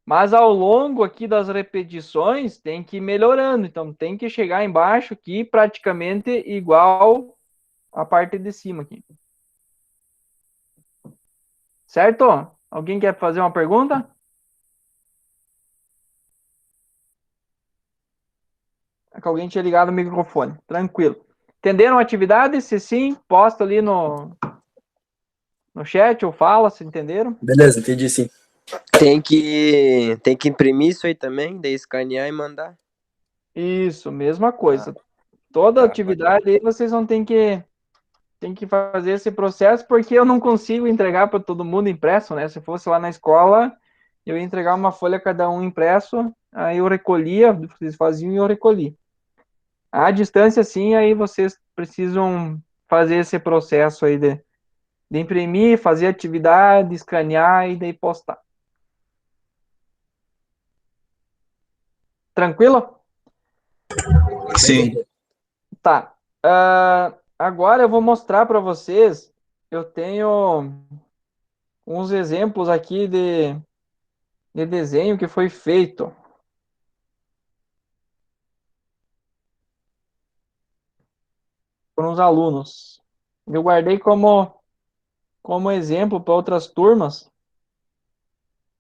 Mas ao longo aqui das repetições, tem que ir melhorando. Então, tem que chegar embaixo aqui praticamente igual a parte de cima aqui. Certo? Alguém quer fazer uma pergunta? É que alguém tinha ligado o microfone. Tranquilo. Entenderam a atividade? Se sim, posta ali no chat ou fala, se entenderam. Beleza, entendi sim. Tem que imprimir isso aí também, daí escanear e mandar. Isso, mesma coisa. Toda atividade aí vocês vão ter que fazer esse processo, porque eu não consigo entregar para todo mundo impresso, né? Se fosse lá na escola, eu ia entregar uma folha cada um impresso, aí eu recolhia, vocês faziam e eu recolhi. À distância, sim, aí vocês precisam fazer esse processo aí de imprimir, fazer atividade, escanear e daí postar. Tranquilo? Sim. Tá. Agora eu vou mostrar para vocês, eu tenho uns exemplos aqui de desenho que foi feito. Por uns alunos. Eu guardei como exemplo para outras turmas,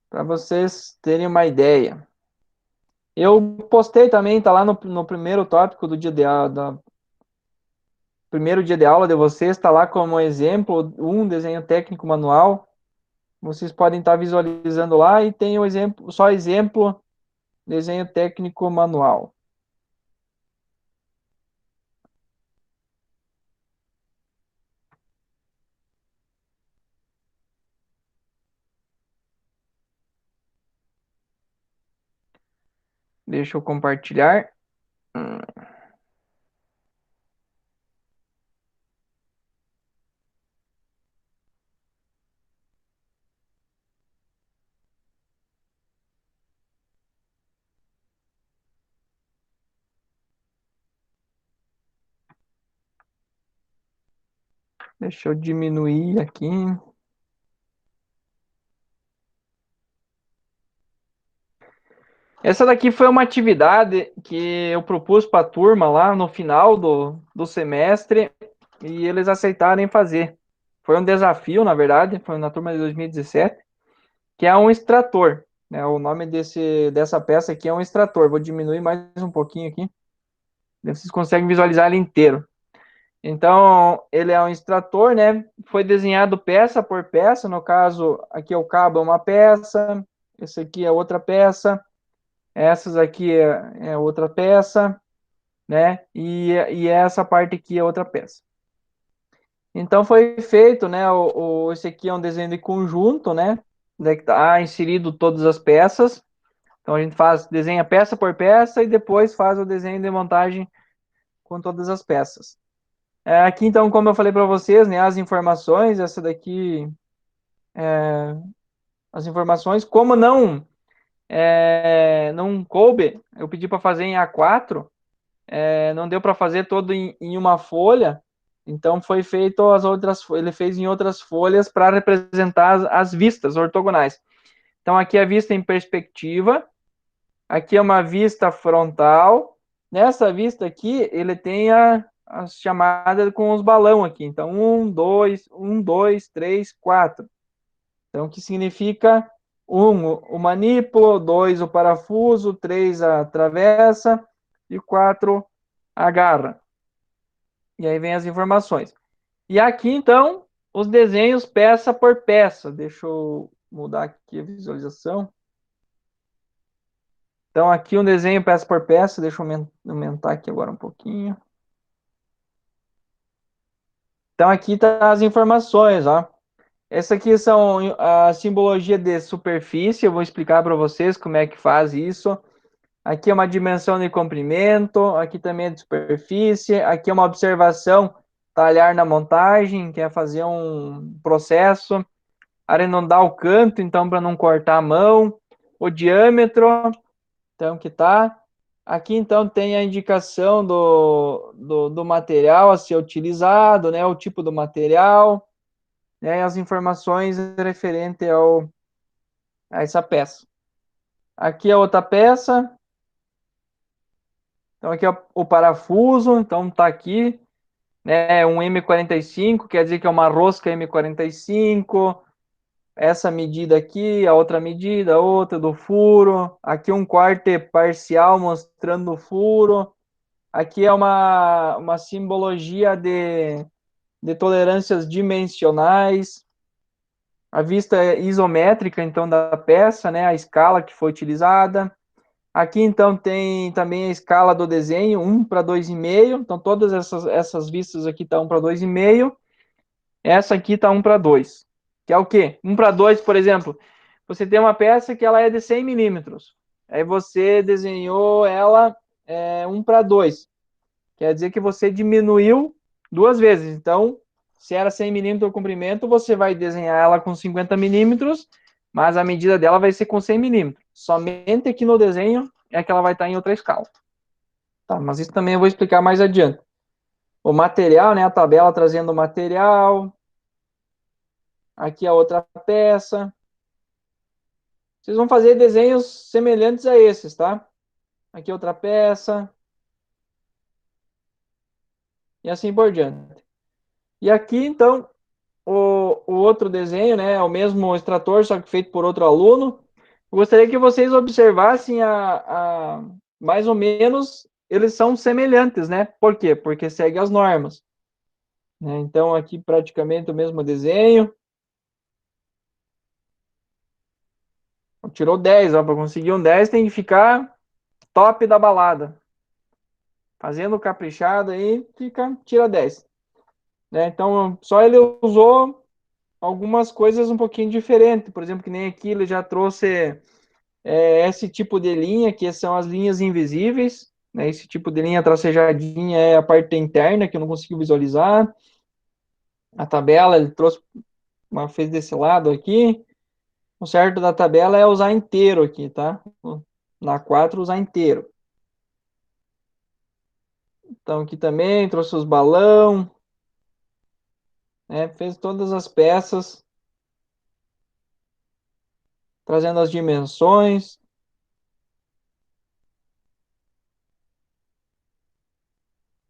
para vocês terem uma ideia. Eu postei também, tá lá no primeiro tópico do dia primeiro dia de aula de vocês, está lá como exemplo um desenho técnico manual. Vocês podem estar visualizando lá e tem o exemplo, só exemplo, desenho técnico manual. Deixa eu compartilhar. Deixa eu diminuir aqui. Essa daqui foi uma atividade que eu propus para a turma lá no final do semestre e eles aceitaram fazer. Foi um desafio, na verdade, foi na turma de 2017, que é um extrator. Né? O nome dessa peça aqui é um extrator. Vou diminuir mais um pouquinho aqui. Vocês conseguem visualizar ele inteiro. Então, ele é um extrator, né? Foi desenhado peça por peça. No caso, aqui o cabo é uma peça, esse aqui é outra peça. Essas aqui é outra peça, né? E essa parte aqui é outra peça. Então foi feito, né? Esse aqui é um desenho de conjunto, né? Onde está inserido todas as peças. Então a gente desenha peça por peça e depois faz o desenho de montagem com todas as peças. Aqui então, como eu falei para vocês, né? As informações, essa daqui, as informações, como não coube, eu pedi para fazer em A4, não deu para fazer todo em uma folha, então foi feito ele fez em outras folhas para representar as vistas ortogonais. Então aqui é a vista em perspectiva, aqui é uma vista frontal, nessa vista aqui ele tem as chamadas com os balão aqui, então 1, 2, 3, 4. Então que significa 1, o manípulo, 2, o parafuso, 3, a travessa e 4, a garra. E aí vem as informações. E aqui, então, os desenhos peça por peça. Deixa eu mudar aqui a visualização. Então, aqui um desenho peça por peça. Deixa eu aumentar aqui agora um pouquinho. Então, aqui tá as informações, ó. Essa aqui são a simbologia de superfície. Eu vou explicar para vocês como é que faz isso. Aqui é uma dimensão de comprimento. Aqui também é de superfície. Aqui é uma observação, talhar na montagem, que é fazer um processo. Arredondar o canto, então, para não cortar a mão. O diâmetro, então, que tá. Aqui, então, tem a indicação do material a ser utilizado, né? O tipo do material, né? E as informações referentes a essa peça. Aqui é outra peça. Então, aqui é o parafuso. Então, tá aqui, né? Um M45, quer dizer que é uma rosca M45. Essa medida aqui, a outra medida, a outra do furo. Aqui um corte parcial mostrando o furo. Aqui é uma simbologia de tolerâncias dimensionais. A vista é isométrica, então, da peça, né? A escala que foi utilizada. Aqui, então, tem também a escala do desenho, 1 para 2,5. Então, todas essas vistas aqui estão 1 para 2,5. Essa aqui está 1 para 2. Que é o quê? 1 para 2, por exemplo, você tem uma peça que ela é de 100 milímetros. Aí você desenhou ela 1 para 2. Quer dizer que você diminuiu 2 vezes. Então, se era 100 milímetros o comprimento, você vai desenhar ela com 50 milímetros, mas a medida dela vai ser com 100 milímetros. Somente aqui no desenho é que ela vai estar em outra escala. Tá, mas isso também eu vou explicar mais adiante. O material, né? A tabela trazendo o material. Aqui a outra peça. Vocês vão fazer desenhos semelhantes a esses, tá? Aqui outra peça. E assim por diante. E aqui, então, o outro desenho, né? É o mesmo extrator, só que feito por outro aluno. Eu gostaria que vocês observassem mais ou menos, eles são semelhantes, né? Por quê? Porque segue as normas. Né? Então, aqui praticamente o mesmo desenho. Tirou 10, ó. Para conseguir um 10 tem que ficar top da balada. Fazendo caprichado aí, tira 10. Né? Então, só ele usou algumas coisas um pouquinho diferentes. Por exemplo, que nem aqui ele já trouxe esse tipo de linha, que são as linhas invisíveis. Né? Esse tipo de linha tracejadinha é a parte interna, que eu não consigo visualizar. A tabela, ele trouxe fez desse lado aqui. O certo da tabela é usar inteiro aqui, tá? Na 4, usar inteiro. Então, aqui também trouxe os balão. Né? Fez todas as peças. Trazendo as dimensões.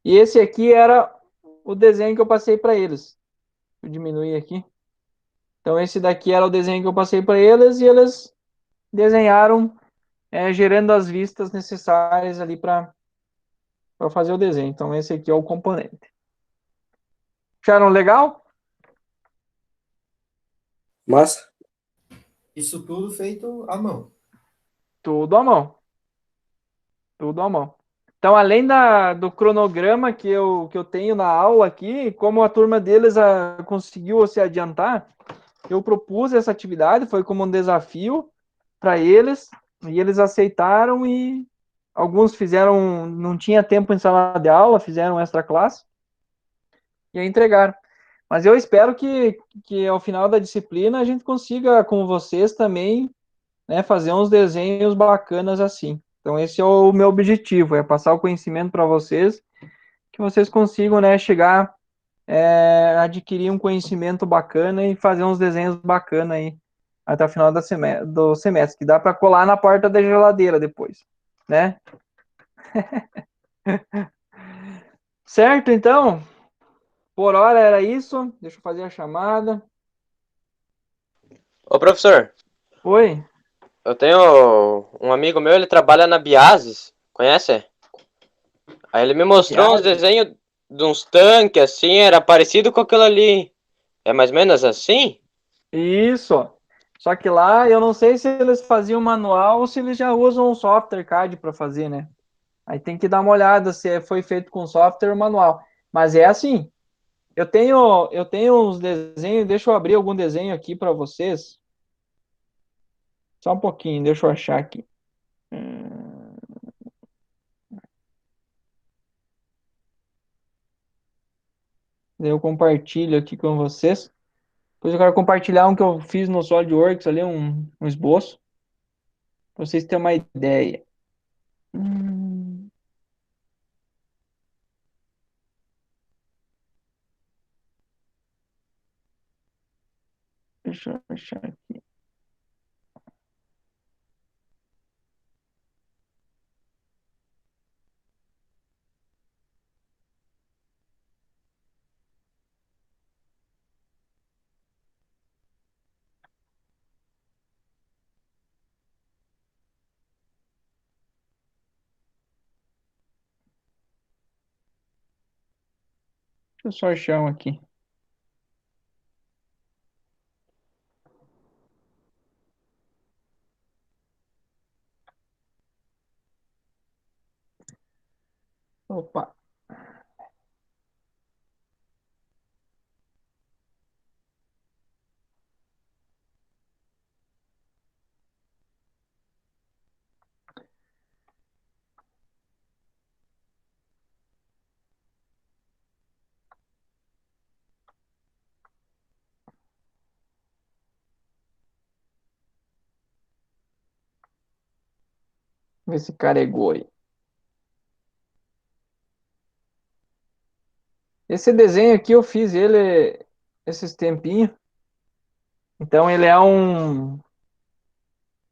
E esse aqui era o desenho que eu passei para eles. Vou diminuir aqui. Então, esse daqui era o desenho que eu passei para eles e eles desenharam, gerando as vistas necessárias ali para fazer o desenho. Então, esse aqui é o componente. Acharam legal? Massa. Isso tudo feito à mão. Tudo à mão. Tudo à mão. Então, além do cronograma que eu tenho na aula aqui, como a turma deles conseguiu se adiantar, eu propus essa atividade, foi como um desafio para eles, e eles aceitaram e alguns fizeram, não tinha tempo em sala de aula, fizeram extra classe e aí entregaram. Mas eu espero que ao final da disciplina a gente consiga com vocês também, né, fazer uns desenhos bacanas assim. Então esse é o meu objetivo, é passar o conhecimento para vocês, que vocês consigam, né, chegar adquirir um conhecimento bacana e fazer uns desenhos bacanas aí até o final do semestre, que dá para colar na porta da geladeira depois, né? Certo, então? Por hora era isso. Deixa eu fazer a chamada. Ô, professor. Oi. Eu tenho um amigo meu, ele trabalha na Biases, conhece? Aí ele me mostrou uns desenhos de uns tanques, assim, era parecido com aquilo ali. É mais ou menos assim? Isso. Só que lá eu não sei se eles faziam manual ou se eles já usam um software CAD para fazer, né? Aí tem que dar uma olhada se foi feito com software ou manual. Mas é assim. Eu tenho uns desenhos, deixa eu abrir algum desenho aqui para vocês. Só um pouquinho, deixa eu achar aqui. Eu compartilho aqui com vocês. Depois eu quero compartilhar um que eu fiz no SolidWorks ali, um esboço. Para vocês terem uma ideia. achar aqui. Deixa eu só achar um aqui. Opa. Vê se carregou aí. Esse desenho aqui eu fiz ele esses tempinhos. Então ele é um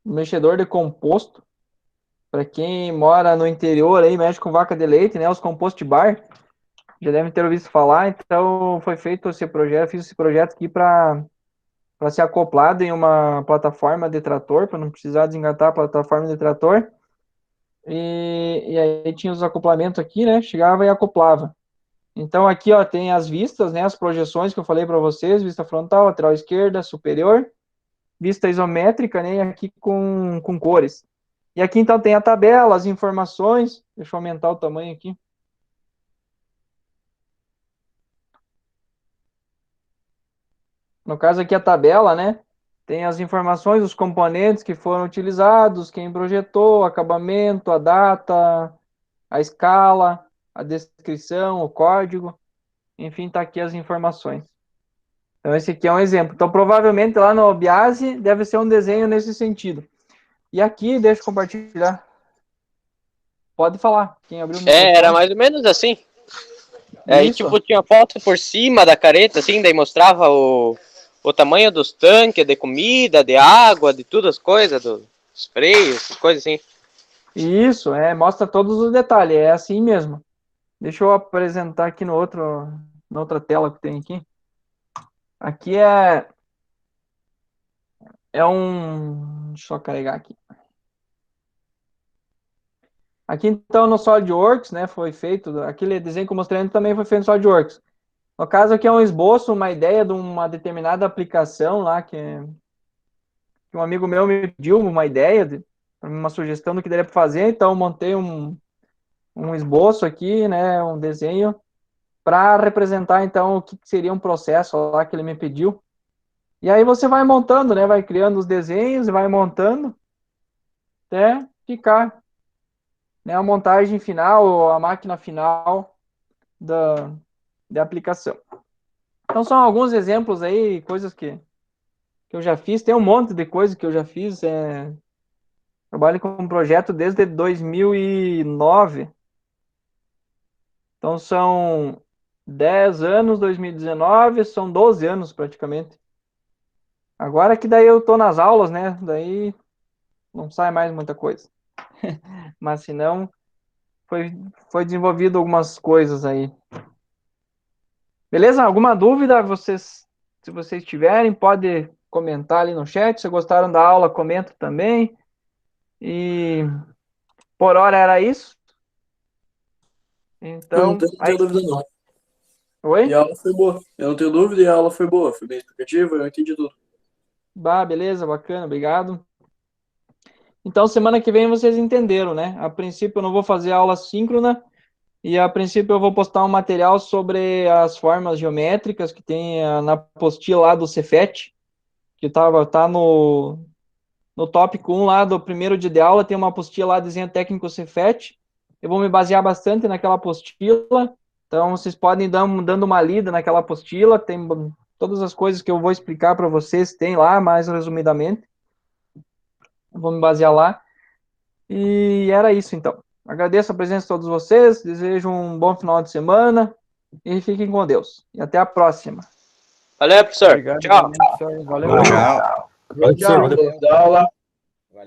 mexedor de composto. Para quem mora no interior aí, mexe com vaca de leite, né? Os compost bar. Já devem ter ouvido falar. Então foi feito esse projeto, fiz esse projeto aqui para ser acoplado em uma plataforma de trator, para não precisar desengatar a plataforma de trator. E aí tinha os acoplamentos aqui, né? Chegava e acoplava. Então aqui, ó, tem as vistas, né? As projeções que eu falei para vocês, vista frontal, lateral esquerda, superior, vista isométrica, né? E aqui com cores. E aqui então tem a tabela, as informações. Deixa eu aumentar o tamanho aqui. No caso aqui a tabela, né? Tem as informações, os componentes que foram utilizados, quem projetou, acabamento, a data, a escala, a descrição, o código. Enfim, tá aqui as informações. Então esse aqui é um exemplo. Então provavelmente lá no Biase deve ser um desenho nesse sentido. E aqui, deixa eu compartilhar. Pode falar, quem abriu o microfone. Era mais ou menos assim. Aí, Isso. tipo, tinha foto por cima da careta, assim, daí mostrava o tamanho dos tanques de comida, de água, de todas as coisas, dos freios, essas coisas assim. Isso, mostra todos os detalhes, é assim mesmo. Deixa eu apresentar aqui na outra tela que tem aqui. Aqui é um... Deixa eu só carregar aqui. Aqui, então, no SolidWorks, né, foi feito, aquele desenho que eu mostrei também foi feito no SolidWorks. No caso, aqui é um esboço, uma ideia de uma determinada aplicação lá, que um amigo meu me pediu uma ideia, uma sugestão do que daria para fazer, então eu montei um esboço aqui, né, um desenho, para representar, então, o que seria um processo lá que ele me pediu. E aí você vai montando, né, vai criando os desenhos, vai montando, até ficar, né, a montagem final, a máquina final da aplicação. Então, são alguns exemplos aí, coisas que eu já fiz, tem um monte de coisa que eu já fiz, trabalho com um projeto desde 2009, então são 10 anos, 2019, são 12 anos praticamente. Agora que daí eu tô nas aulas, né, daí não sai mais muita coisa. Mas se não, foi desenvolvido algumas coisas aí. Beleza? Alguma dúvida? Se vocês tiverem, pode comentar ali no chat. Se gostaram da aula, comenta também. E por hora era isso. Eu não Então, tenho dúvida, não. Oi? E a aula foi boa. Eu não tenho dúvida e a aula foi boa. Foi bem explicativa, eu entendi tudo. Beleza, bacana, obrigado. Então, semana que vem vocês entenderam, né? A princípio eu não vou fazer aula síncrona, e a princípio eu vou postar um material sobre as formas geométricas que tem na apostila lá do Cefet, que tá no tópico 1 lá do primeiro dia de aula, tem uma apostila lá, desenho técnico Cefet. Eu vou me basear bastante naquela apostila, então vocês podem dando uma lida naquela apostila, tem todas as coisas que eu vou explicar para vocês, tem lá, mais resumidamente. Eu vou me basear lá. E era isso, então. Agradeço a presença de todos vocês, desejo um bom final de semana e fiquem com Deus. E até a próxima. Valeu, professor. Obrigado, Tchau. professor. Valeu. Tchau. Tchau. Aula.